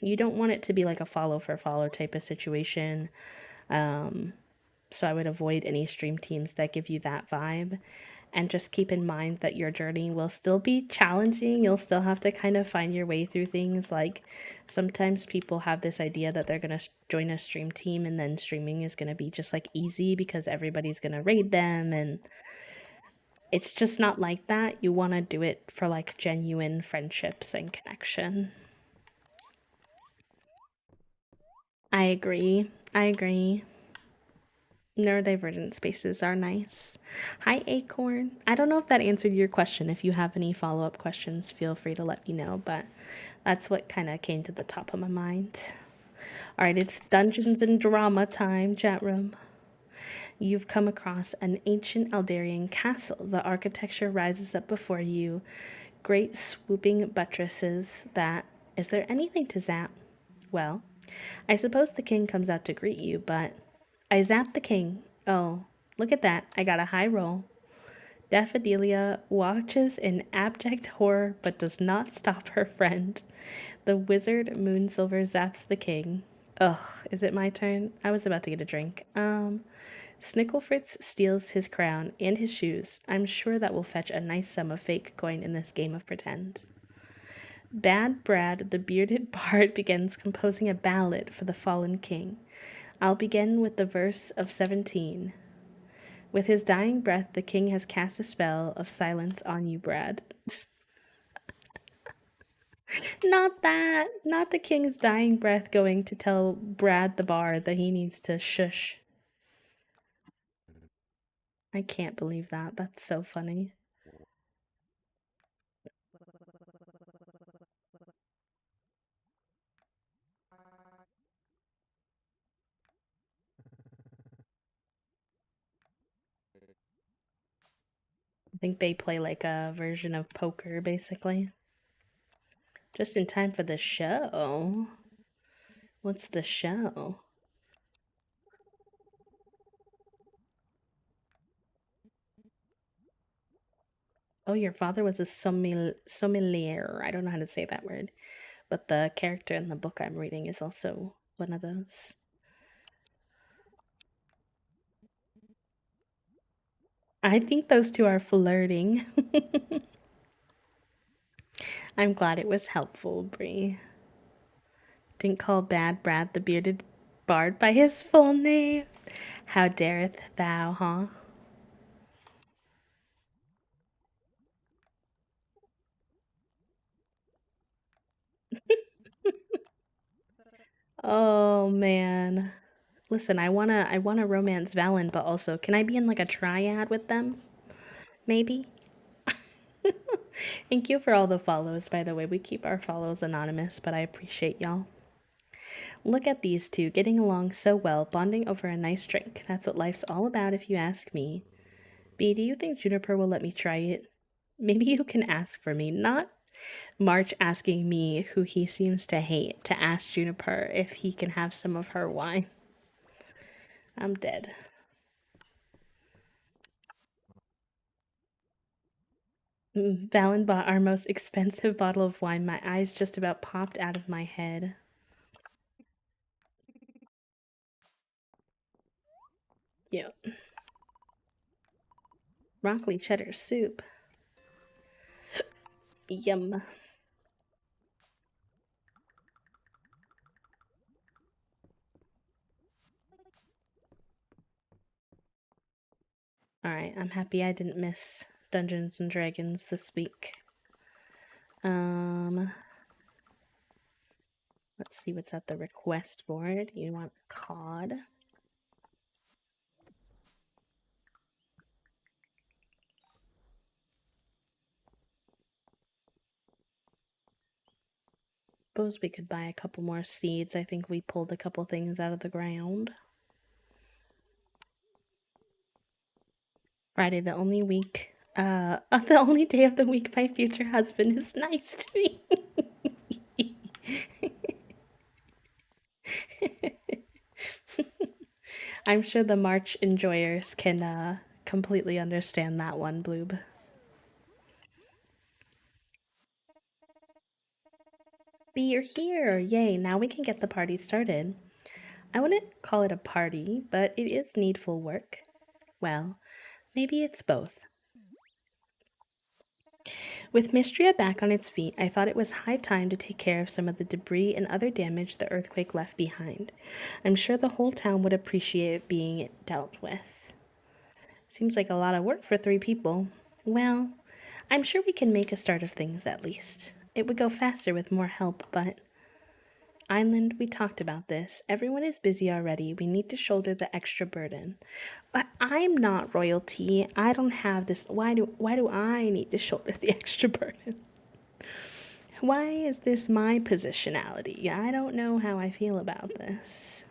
[SPEAKER 1] you don't want it to be like a follow for follow type of situation. So I would avoid any stream teams that give you that vibe. And just keep in mind that your journey will still be challenging. You'll still have to kind of find your way through things. Like sometimes people have this idea that they're going to join a stream team and then streaming is going to be just like easy because everybody's going to raid them. And it's just not like that. You want to do it for like genuine friendships and connection. I agree. I agree. Neurodivergent spaces are nice. Hi, Acorn. I don't know if that answered your question. If you have any follow up questions, feel free to let me know, but that's what kind of came to the top of my mind. All right, it's Dungeons and Drama time, chat room. You've come across an ancient Eldarian castle. The architecture rises up before you, great swooping buttresses that. Is there anything to zap? Well, I suppose the king comes out to greet you, but I zapped the king. Oh, look at that. I got a high roll. Daffodilia watches in abject horror but does not stop her friend. The wizard Moonsilver zaps the king. Ugh, is it my turn? I was about to get a drink. Snicklefritz steals his crown and his shoes. I'm sure that will fetch a nice sum of fake coin in this game of pretend. Bad Brad, the bearded bard, begins composing a ballad for the fallen king. I'll begin with the verse of 17. With his dying breath, the king has cast a spell of silence on you, Brad. Not that. Not the king's dying breath going to tell Brad the bard that he needs to shush. I can't believe that. That's so funny. I think they play like a version of poker, basically. Just in time for the show. What's the show? Oh, your father was a sommelier. I don't know how to say that word. But the character in the book I'm reading is also one of those. I think those two are flirting. I'm glad it was helpful, Bree. Didn't call Bad Brad the bearded bard by his full name. How dareth thou, huh? Oh man. Listen, I wanna romance Valen, but also can I be in like a triad with them? Maybe? Thank you for all the follows, by the way. We keep our follows anonymous, but I appreciate y'all. Look at these two getting along so well, bonding over a nice drink. That's what life's all about if you ask me. B, do you think Juniper will let me try it? Maybe you can ask for me, not March asking me, who he seems to hate, to ask Juniper if he can have some of her wine. I'm dead. Valen bought our most expensive bottle of wine. My eyes just about popped out of my head. Yep. Broccoli cheddar soup. Yum. Alright, I'm happy I didn't miss Dungeons and Dragons this week. Let's see what's at the request board. You want cod? Suppose we could buy a couple more seeds. I think we pulled a couple things out of the ground. Friday, the only week, the only day of the week my future husband is nice to me. I'm sure the March enjoyers can completely understand that one, Bloob. But you're here! Yay, now we can get the party started. I wouldn't call it a party, but it is needful work. Well, maybe it's both. With Mistria back on its feet, I thought it was high time to take care of some of the debris and other damage the earthquake left behind. I'm sure the whole town would appreciate being dealt with. Seems like a lot of work for 3 people. Well, I'm sure we can make a start of things at least. It would go faster with more help, but Island, we talked about this. Everyone is busy already. We need to shoulder the extra burden. But I'm not royalty. I don't have this. Why do I need to shoulder the extra burden? Why is this my positionality? I don't know how I feel about this.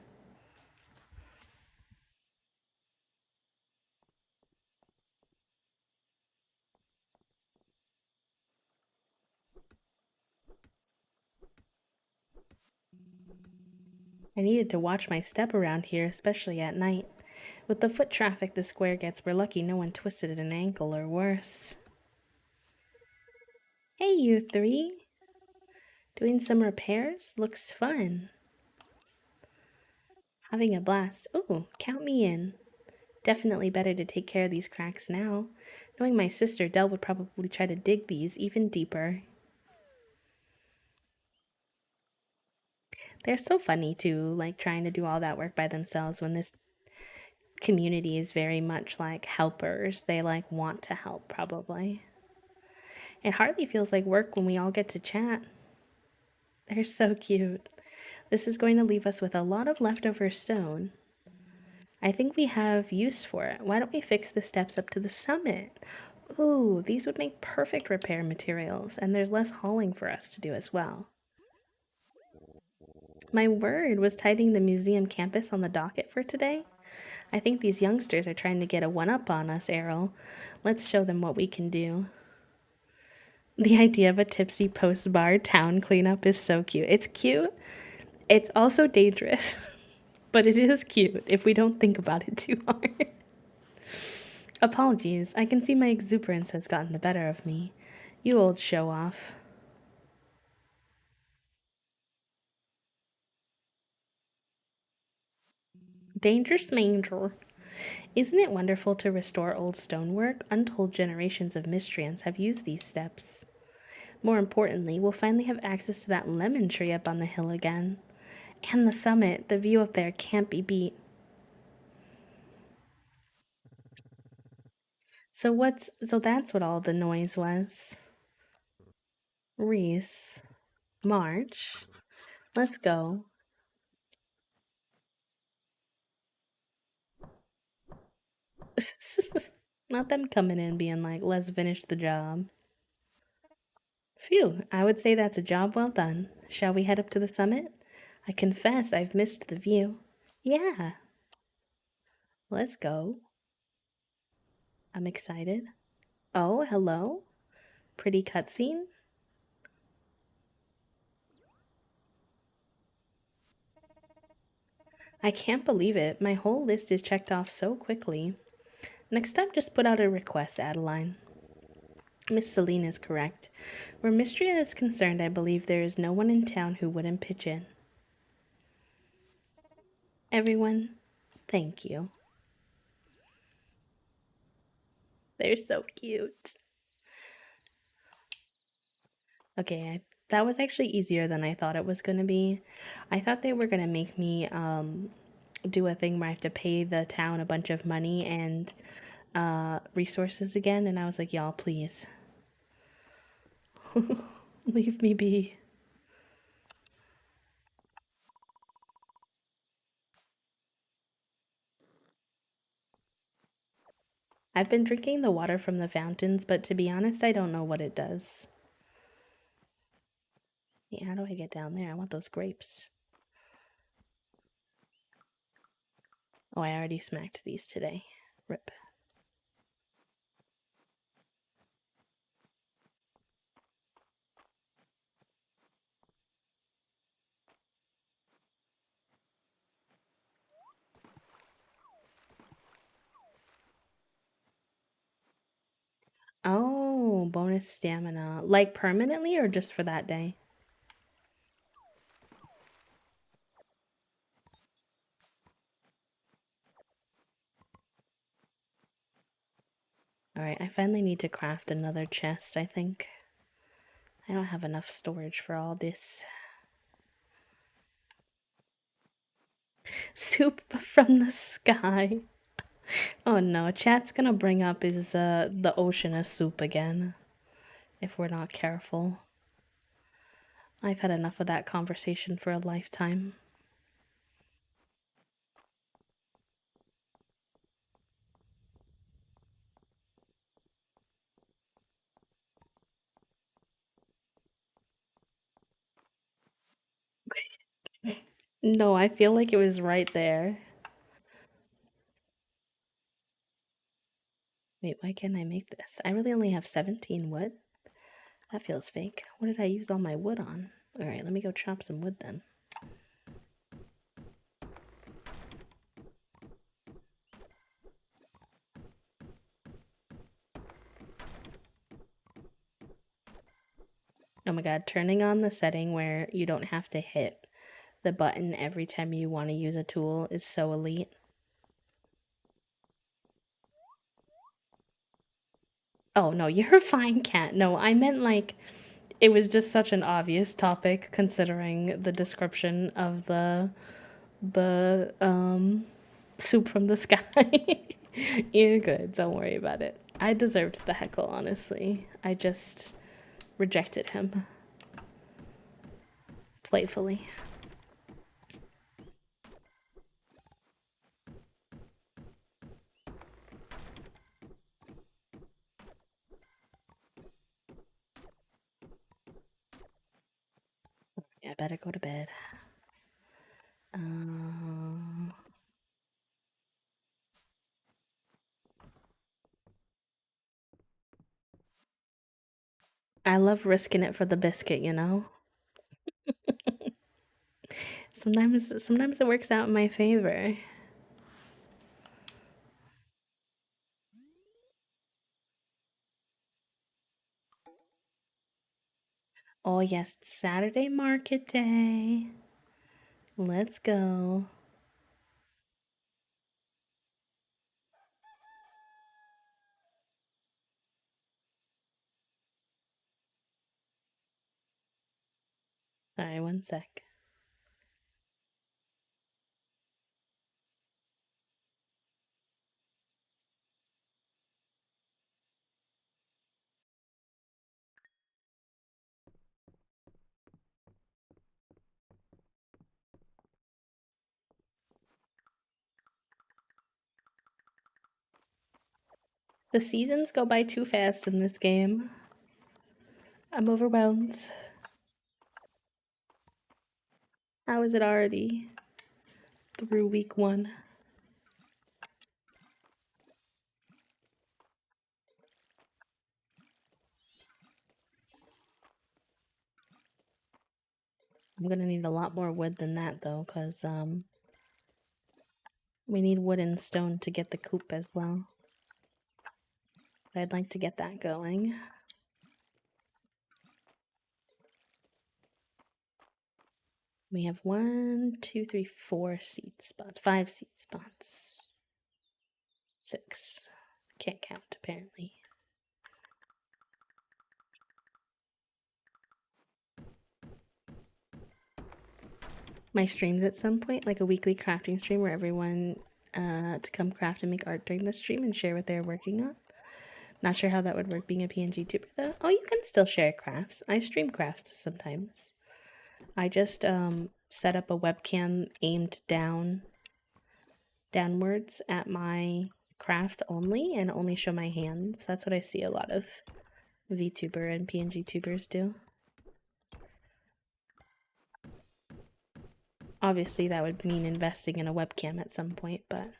[SPEAKER 1] I needed to watch my step around here, especially at night. With the foot traffic the square gets, we're lucky no one twisted an ankle or worse. Hey, you three. Doing some repairs? Looks fun. Having a blast. Ooh, count me in. Definitely better to take care of these cracks now. Knowing my sister, Dell would probably try to dig these even deeper. They're so funny too, like trying to do all that work by themselves when this community is very much like helpers. They like want to help, probably. It hardly feels like work when we all get to chat. They're so cute. This is going to leave us with a lot of leftover stone. I think we have use for it. Why don't we fix the steps up to the summit? Ooh, these would make perfect repair materials, and there's less hauling for us to do as well. My word, was tidying the museum campus on the docket for today? I think these youngsters are trying to get a one-up on us, Errol. Let's show them what we can do. The idea of a tipsy post-bar town cleanup is so cute. It's cute. It's also dangerous, but it is cute if we don't think about it too hard. Apologies, I can see my exuberance has gotten the better of me. You old show-off. Dangerous manger. Isn't it wonderful to restore old stonework? Untold generations of miscreants have used these steps. More importantly, we'll finally have access to that lemon tree up on the hill again. And the summit, the view up there can't be beat. So that's what all the noise was. Reese, March, let's go. Not them coming in being like, let's finish the job. Phew, I would say that's a job well done. Shall we head up to the summit? I confess I've missed the view. Yeah, let's go. I'm excited. Oh, hello. Pretty cutscene. I can't believe it. My whole list is checked off so quickly. Next time, just put out a request, Adeline. Miss Celine is correct. Where Mistria is concerned, I believe there is no one in town who wouldn't pitch in. Everyone, thank you. They're so cute. Okay, that was actually easier than I thought it was going to be. I thought they were going to make me do a thing where I have to pay the town a bunch of money and resources again, and I was like, y'all, please. Leave me be. I've been drinking the water from the fountains, but to be honest, I don't know what it does. Hey, how do I get down there? I want those grapes. Oh, I already smacked these today. Rip. Oh, bonus stamina. Like permanently or just for that day? Alright, I finally need to craft another chest, I think. I don't have enough storage for all this. Soup from the sky. Oh no, chat's gonna bring up is the ocean of soup again. If we're not careful. I've had enough of that conversation for a lifetime. No, I feel like it was right there. Wait, why can't I make this? I really only have 17 wood? That feels fake. What did I use all my wood on? Alright, let me go chop some wood then. Oh my god, turning on the setting where you don't have to hit the button every time you want to use a tool is so elite. Oh no, you're fine, cat. No, I meant like it was just such an obvious topic considering the description of the soup from the sky. You're good, don't worry about it. I deserved the heckle, honestly. I just rejected him playfully. Yeah, I better go to bed. Um, I love risking it for the biscuit, you know? Sometimes it works out in my favor. Oh yes, it's Saturday market day. Let's go. Sorry, one sec. The seasons go by too fast in this game. I'm overwhelmed. How is it already through week 1? I'm gonna need a lot more wood than that though, because we need wood and stone to get the coop as well. But I'd like to get that going. We have 1, 2, 3, 4 seed spots. 5 seed spots. 6. Can't count, apparently. My streams at some point, like a weekly crafting stream where everyone to come craft and make art during the stream and share what they're working on. Not sure how that would work being a PNG tuber though. Oh, you can still share crafts. I stream crafts sometimes. I just set up a webcam aimed downwards at my craft only and only show my hands. That's what I see a lot of VTuber and PNG tubers do. Obviously, that would mean investing in a webcam at some point, but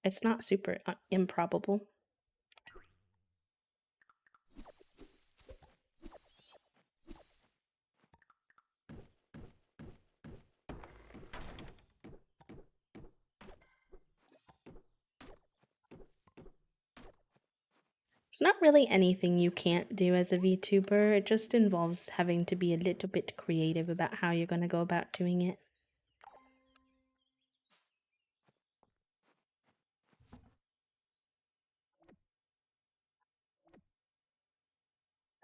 [SPEAKER 1] it's not super improbable. It's not really anything you can't do as a VTuber. It just involves having to be a little bit creative about how you're going to go about doing it.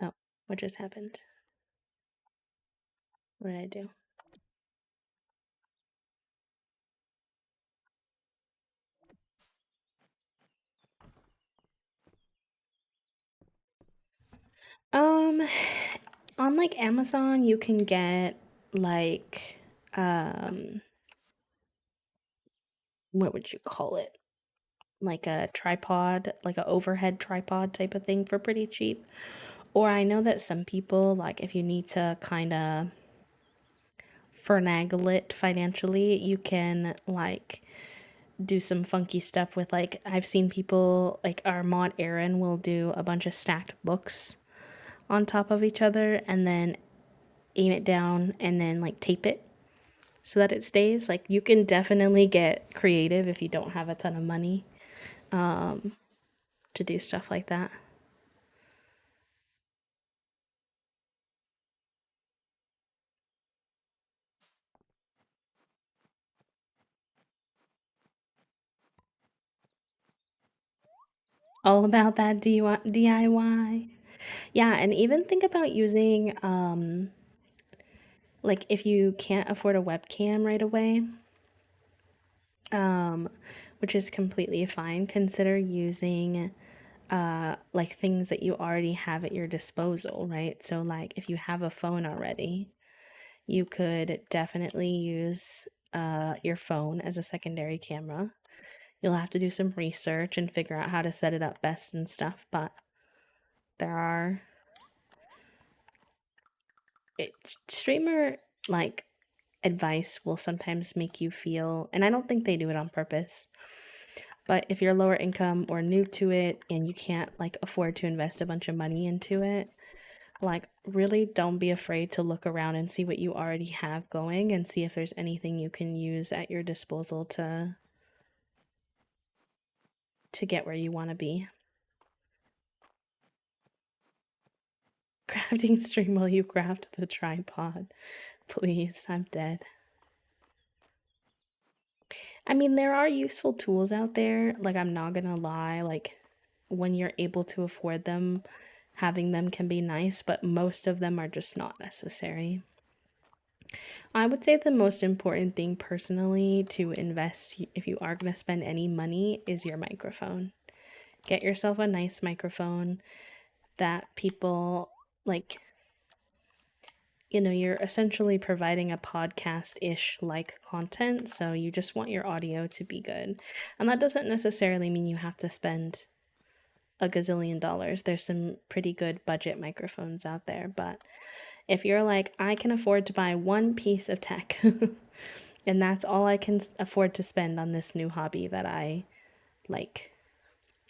[SPEAKER 1] Oh, what just happened? What did I do? Um, on like Amazon, you can get like what would you call it? Like a tripod, like an overhead tripod type of thing for pretty cheap. Or I know that some people, like if you need to kind of finagle it financially, you can like do some funky stuff with like I've seen people like our mod Aaron will do a bunch of stacked books on top of each other and then aim it down and then like tape it so that it stays. Like you can definitely get creative if you don't have a ton of money to do stuff like that. All about that DIY. Yeah, and even think about using like if you can't afford a webcam right away, um which is completely fine, consider using like things that you already have at your disposal, right? So like if you have a phone already, you could definitely use your phone as a secondary camera. You'll have to do some research and figure out how to set it up best and stuff, but there are streamer like advice will sometimes make you feel, and I don't think they do it on purpose, but if you're lower income or new to it and you can't like afford to invest a bunch of money into it, like really don't be afraid to look around and see what you already have going and see if there's anything you can use at your disposal to get where you want to be. Crafting stream while you craft the tripod. Please, I'm dead. I mean, there are useful tools out there. Like, I'm not gonna lie. Like, when you're able to afford them, having them can be nice, but most of them are just not necessary. I would say the most important thing personally to invest, if you are gonna spend any money, is your microphone. Get yourself a nice microphone that people like. You're essentially providing a podcast ish like content, so you just want your audio to be good. And that doesn't necessarily mean you have to spend a gazillion dollars. There's some pretty good budget microphones out there, but if you're like, I can afford to buy one piece of tech and that's all I can afford to spend on this new hobby that I like,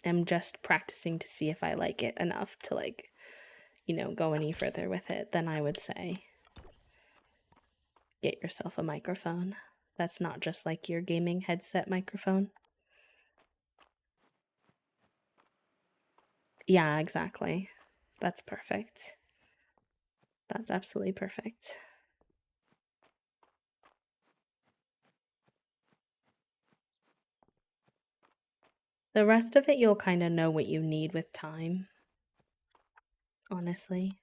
[SPEAKER 1] am just practicing to see if I like it enough to like, go any further with it, then I would say get yourself a microphone. That's not just like your gaming headset microphone. Yeah, exactly. That's perfect. That's absolutely perfect. The rest of it, you'll kind of know what you need with time, honestly.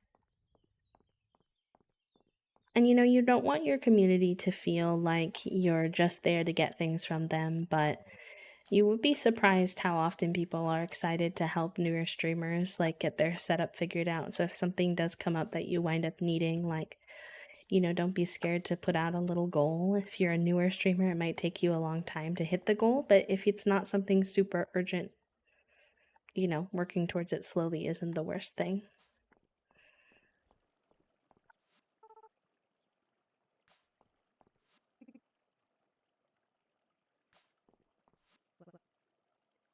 [SPEAKER 1] And you don't want your community to feel like you're just there to get things from them, but you would be surprised how often people are excited to help newer streamers like get their setup figured out. So if something does come up that you wind up needing, like Don't be scared to put out a little goal. If you're a newer streamer, it might take you a long time to hit the goal, but if it's not something super urgent, working towards it slowly isn't the worst thing.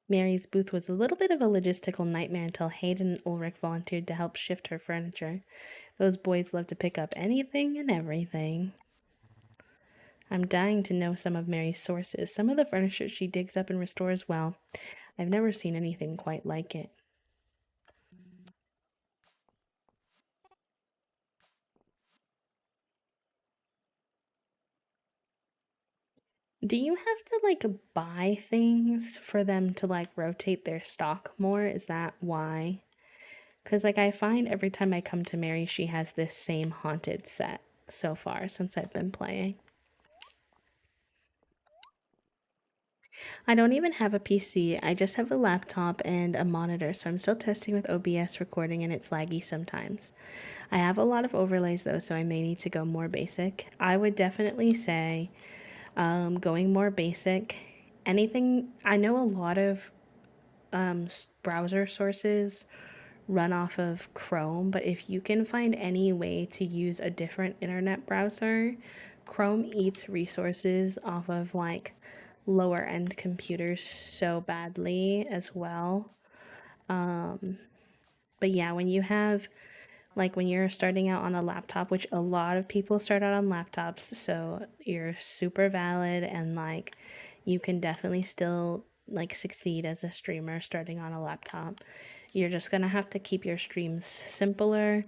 [SPEAKER 1] Mary's booth was a little bit of a logistical nightmare until Hayden and Ulrich volunteered to help shift her furniture. Those boys love to pick up anything and everything. I'm dying to know some of Mary's sources. Some of the furniture she digs up and restores well. I've never seen anything quite like it. Do you have to buy things for them to rotate their stock more? Is that why? Because I find every time I come to Mary, she has this same haunted set so far since I've been playing. I don't even have a PC. I just have a laptop and a monitor, so I'm still testing with OBS recording and it's laggy sometimes. I have a lot of overlays though, so I may need to go more basic. I would definitely say going more basic. Anything, I know a lot of browser sources run off of Chrome, but if you can find any way to use a different internet browser, Chrome eats resources off of lower end computers so badly as well. But yeah, when you're starting out on a laptop, which a lot of people start out on laptops, so you're super valid and you can definitely still succeed as a streamer starting on a laptop. You're just gonna have to keep your streams simpler,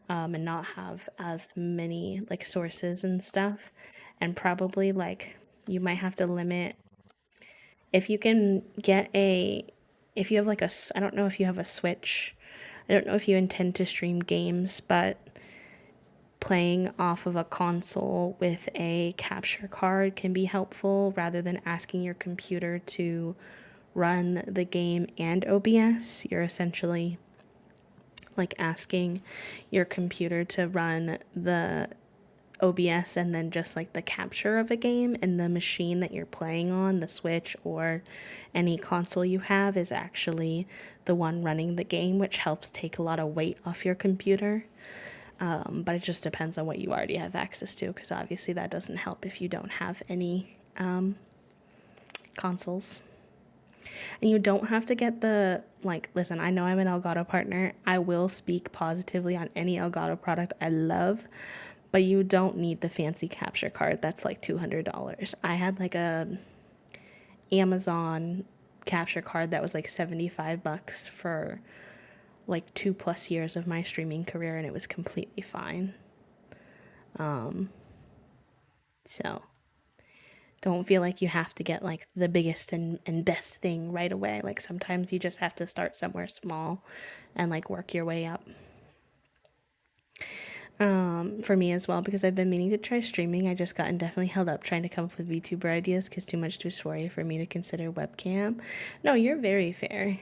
[SPEAKER 1] and not have as many sources and stuff, and probably you might have to limit if you can get a if you have I don't know if you have a Switch. I don't know if you intend to stream games, but playing off of a console with a capture card can be helpful rather than asking your computer to run the game and OBS. You're essentially asking your computer to run the OBS and then just the capture of a game, and the machine that you're playing on, the Switch or any console you have, is actually the one running the game, which helps take a lot of weight off your computer. But it just depends on what you already have access to, because obviously that doesn't help if you don't have any consoles. And you don't have to get listen, I know I'm an Elgato partner. I will speak positively on any Elgato product I love, but you don't need the fancy capture card that's $200. I had a Amazon capture card that was $75 for 2+ years of my streaming career, and it was completely fine. So don't feel like you have to get the biggest and best thing right away. Sometimes you just have to start somewhere small and work your way up. For me as well, because I've been meaning to try streaming. I just gotten definitely held up trying to come up with VTuber ideas because too much dysphoria for me to consider webcam. No, you're very fair.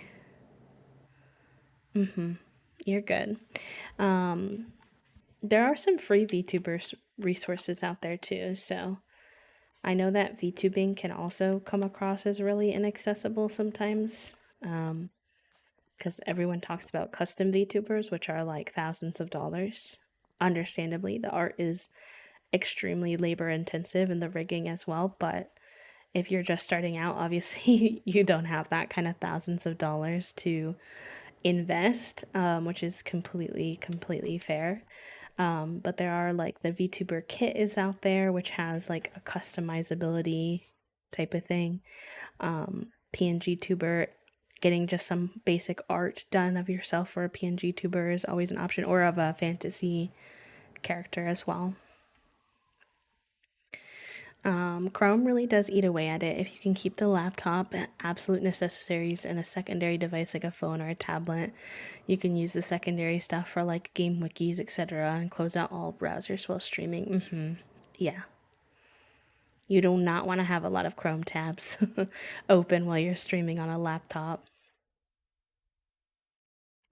[SPEAKER 1] You're good. There are some free VTubers resources out there too, so I know that VTubing can also come across as really inaccessible sometimes, because everyone talks about custom VTubers, which are thousands of dollars. Understandably, the art is extremely labor intensive and the rigging as well, but if you're just starting out, obviously you don't have that kind of thousands of dollars to invest, which is completely fair. But there are the VTuber kit is out there, which has a customizability type of thing. PNG tuber, getting just some basic art done of yourself for a PNG tuber is always an option, or of a fantasy character as well. Chrome really does eat away at it. If you can keep the laptop, absolute necessaries, and a secondary device like a phone or a tablet, you can use the secondary stuff for game wikis, etc., and close out all browsers while streaming. Yeah. You do not want to have a lot of Chrome tabs open while you're streaming on a laptop.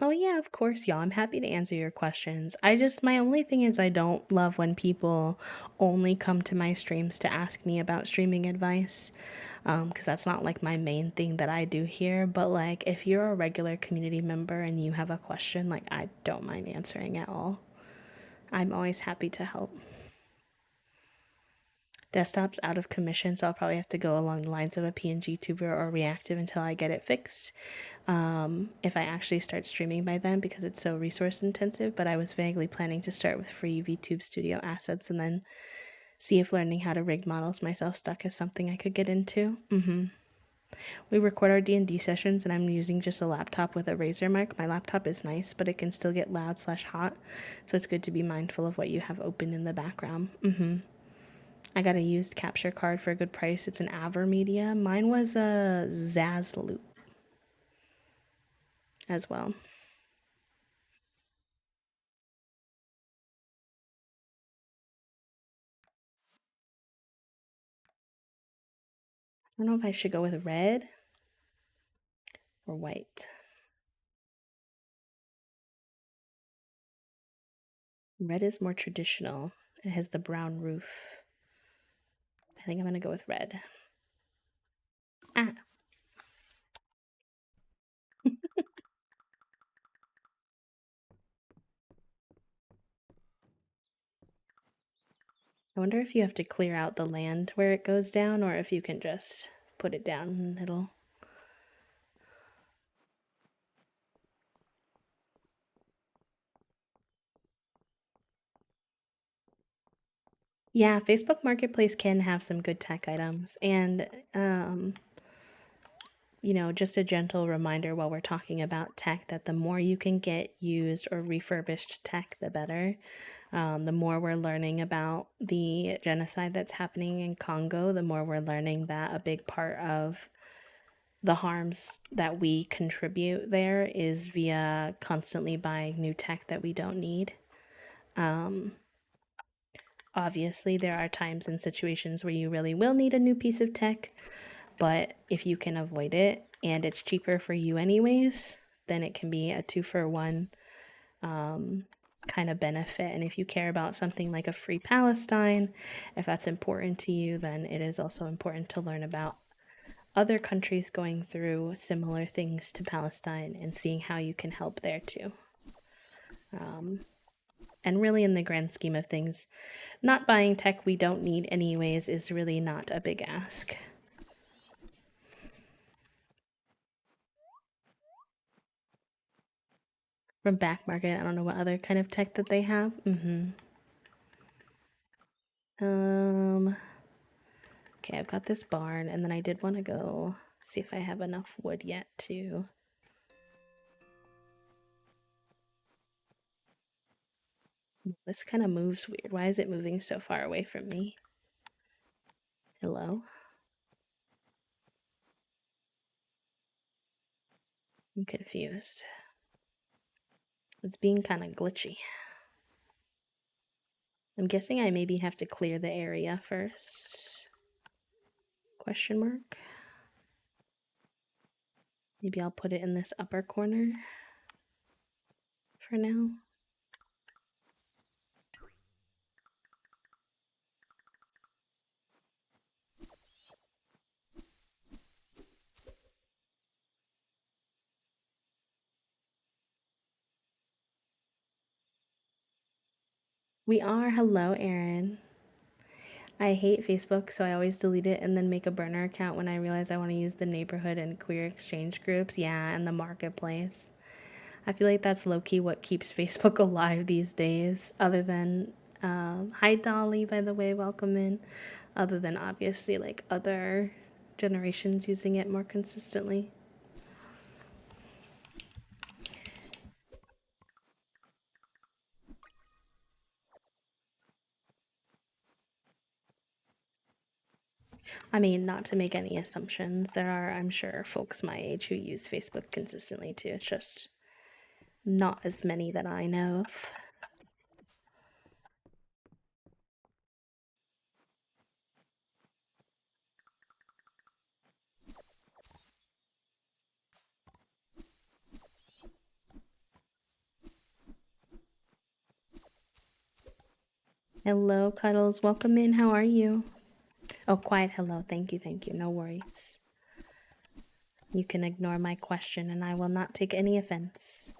[SPEAKER 1] Oh, yeah, of course, y'all. I'm happy to answer your questions. My only thing is, I don't love when people only come to my streams to ask me about streaming advice, because that's not like my main thing that I do here. But like, if you're a regular community member and you have a question, like, I don't mind answering at all. I'm always happy to help. Desktop's out of commission, so I'll probably have to go along the lines of a PNG tuber or reactive until I get it fixed. If I actually start streaming by then, because it's so resource intensive, but I was vaguely planning to start with free VTube Studio assets and then see if learning how to rig models myself stuck is something I could get into. We record our D&D sessions and I'm using just a laptop with a Razer mic. My laptop is nice, but it can still get loud slash hot, so it's good to be mindful of what you have open in the background. I got a used capture card for a good price. It's an Avermedia. Mine was a Zazloop as well. I don't know if I should go with red or white. Red is more traditional. It has the brown roof. I think I'm gonna go with red. Ah, I wonder if you have to clear out the land where it goes down or if you can just put it down and it'll. Yeah, Facebook Marketplace can have some good tech items. And, just a gentle reminder while we're talking about tech that the more you can get used or refurbished tech, the better. The more we're learning about the genocide that's happening in Congo, the more we're learning that a big part of the harms that we contribute there is via constantly buying new tech that we don't need. Obviously, there are times and situations where you really will need a new piece of tech, but if you can avoid it and it's cheaper for you, anyways, then it can be a two for one kind of benefit. And if you care about something like a free Palestine, if that's important to you, then it is also important to learn about other countries going through similar things to Palestine and seeing how you can help there too. And really, in the grand scheme of things, not buying tech we don't need anyways is really not a big ask. From back market, I don't know what other kind of tech that they have. Um, okay, I've got this barn, and then I did want to go see if I have enough wood yet to. This kind of moves weird. Why is it moving so far away from me? Hello? I'm confused. It's being kind of glitchy. I'm guessing I maybe have to clear the area first. Question mark? Maybe I'll put it in this upper corner for now. We are. Hello, Erin. I hate Facebook, so I always delete it and then make a burner account when I realize I want to use the neighborhood and queer exchange groups. Yeah, and the marketplace. I feel like that's low key what keeps Facebook alive these days, other than, hi Dolly, by the way, welcome in. Other than obviously like other generations using it more consistently. I mean, not to make any assumptions, there are, I'm sure, folks my age who use Facebook consistently too. It's just not as many that I know of. Hello, Cuddles. Welcome in. How are you? Oh, quiet hello. Thank you, thank you. No worries. You can ignore my question and I will not take any offense.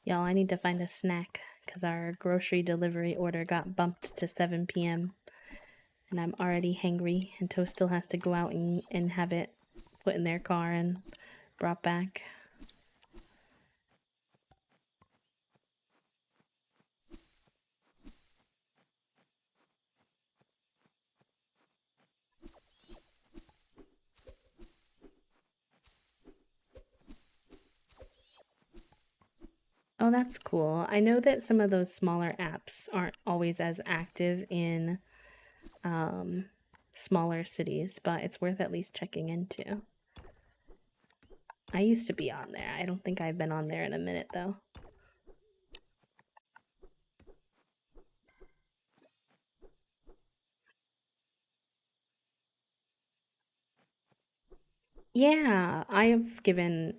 [SPEAKER 1] Y'all, I need to find a snack because our grocery delivery order got bumped to 7 p.m. and I'm already hangry, and Toast still has to go out and have it put in their car and brought back. Oh, that's cool. I know that some of those smaller apps aren't always as active in um, smaller cities, but it's worth at least checking into. I used to be on there. I don't think I've been on there in a minute though. Yeah, I've given,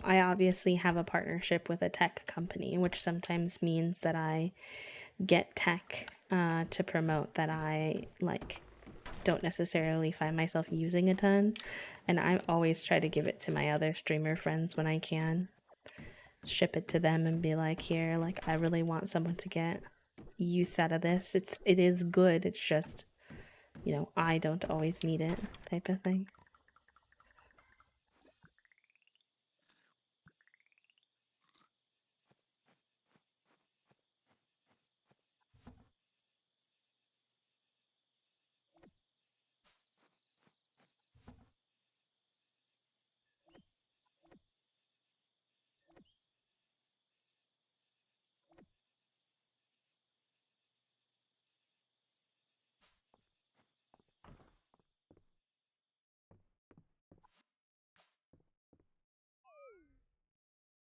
[SPEAKER 1] I obviously have a partnership with a tech company, which sometimes means that I get tech to promote that I like don't necessarily find myself using a ton. And I always try to give it to my other streamer friends when I can. Ship it to them and be like, here, like I really want someone to get use out of this. It is good. It's just, I don't always need it type of thing.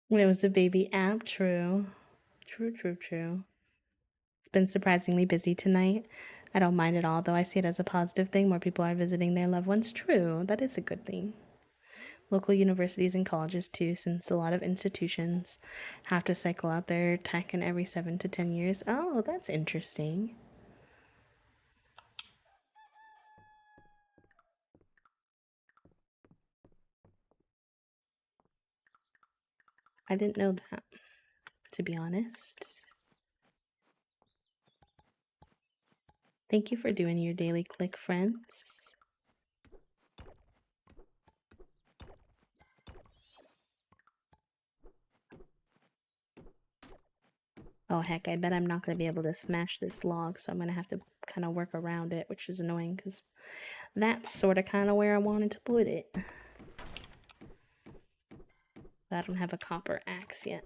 [SPEAKER 1] When it was a baby app, true. True, true, true. It's been surprisingly busy tonight. I don't mind at all, though. I see it as a positive thing. More people are visiting their loved ones. True, that is a good thing. Local universities and colleges, too, since a lot of institutions have to cycle out their tech in every 7 to 10 years. Oh, that's interesting. I didn't know that, to be honest. Thank you for doing your daily click, friends. Oh, heck, I bet I'm not going to be able to smash this log, so I'm going to have to kind of work around it, which is annoying because that's sort of kind of where I wanted to put it. But I don't have a copper axe yet.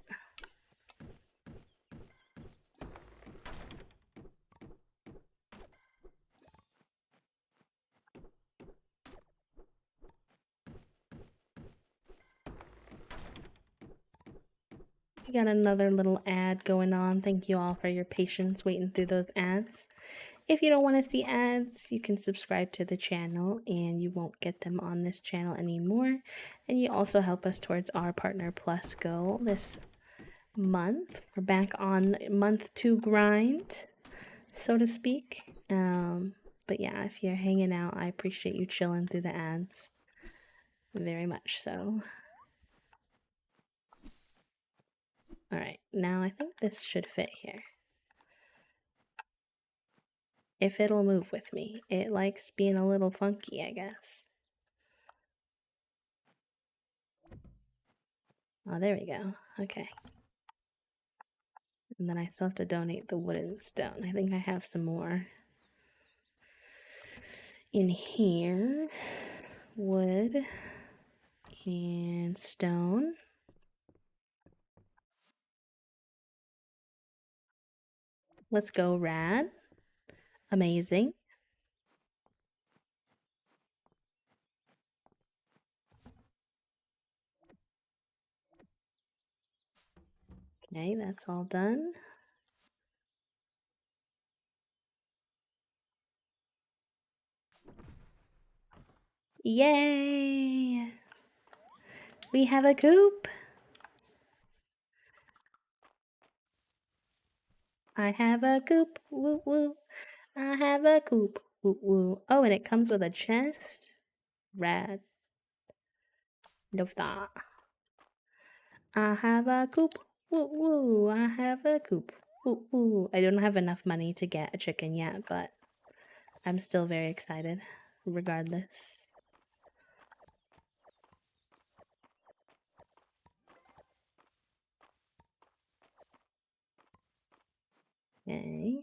[SPEAKER 1] We got another little ad going on. Thank you all for your patience waiting through those ads. If you don't want to see ads, you can subscribe to the channel and you won't get them on this channel anymore. And you also help us towards our Partner Plus goal this month. We're back on month 2 grind, so to speak. But yeah, if you're hanging out, I appreciate you chilling through the ads. Very much so. Alright, now I think this should fit here. If it'll move with me. It likes being a little funky, I guess. Oh, there we go. Okay. And then I still have to donate the wood and stone. I think I have some more in here. Wood and stone. Let's go, rad. Amazing. Okay, that's all done. Yay! We have a coop. I have a coop. Woo woo. I have a coop. Woo woo. Oh, and it comes with a chest. Rad. Love that. I have a coop. Woo woo. I have a coop. Woo woo. I don't have enough money to get a chicken yet, but I'm still very excited regardless. Okay.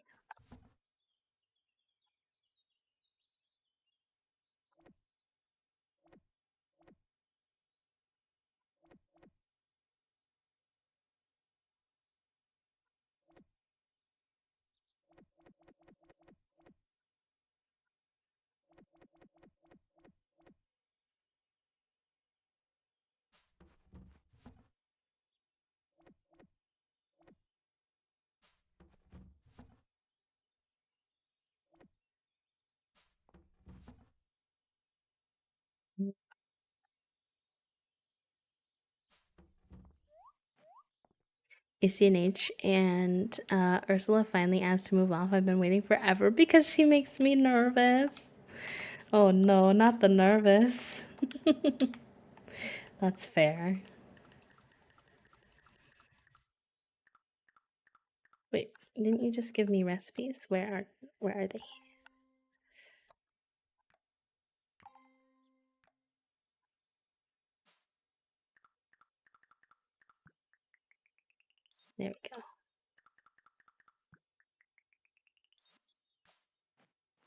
[SPEAKER 1] ACNH and Ursula finally asked to move off. I've been waiting forever because she makes me nervous. Oh no, not the nervous. That's fair. Wait, didn't you just give me recipes? Where are they? There we go.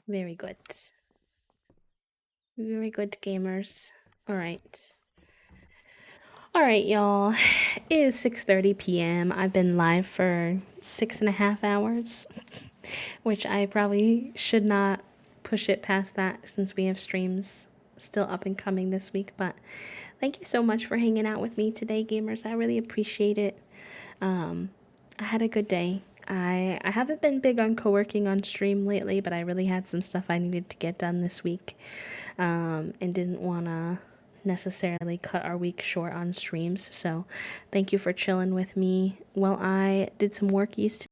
[SPEAKER 1] Very good. Very good, gamers. All right. All right, y'all. It is 6:30 p.m. I've been live for 6.5 hours, which I probably should not push it past that since we have streams still up and coming this week. But thank you so much for hanging out with me today, gamers. I really appreciate it. I had a good day. I haven't been big on co-working on stream lately, but I really had some stuff I needed to get done this week, and didn't want to necessarily cut our week short on streams. So thank you for chilling with me while I did some workies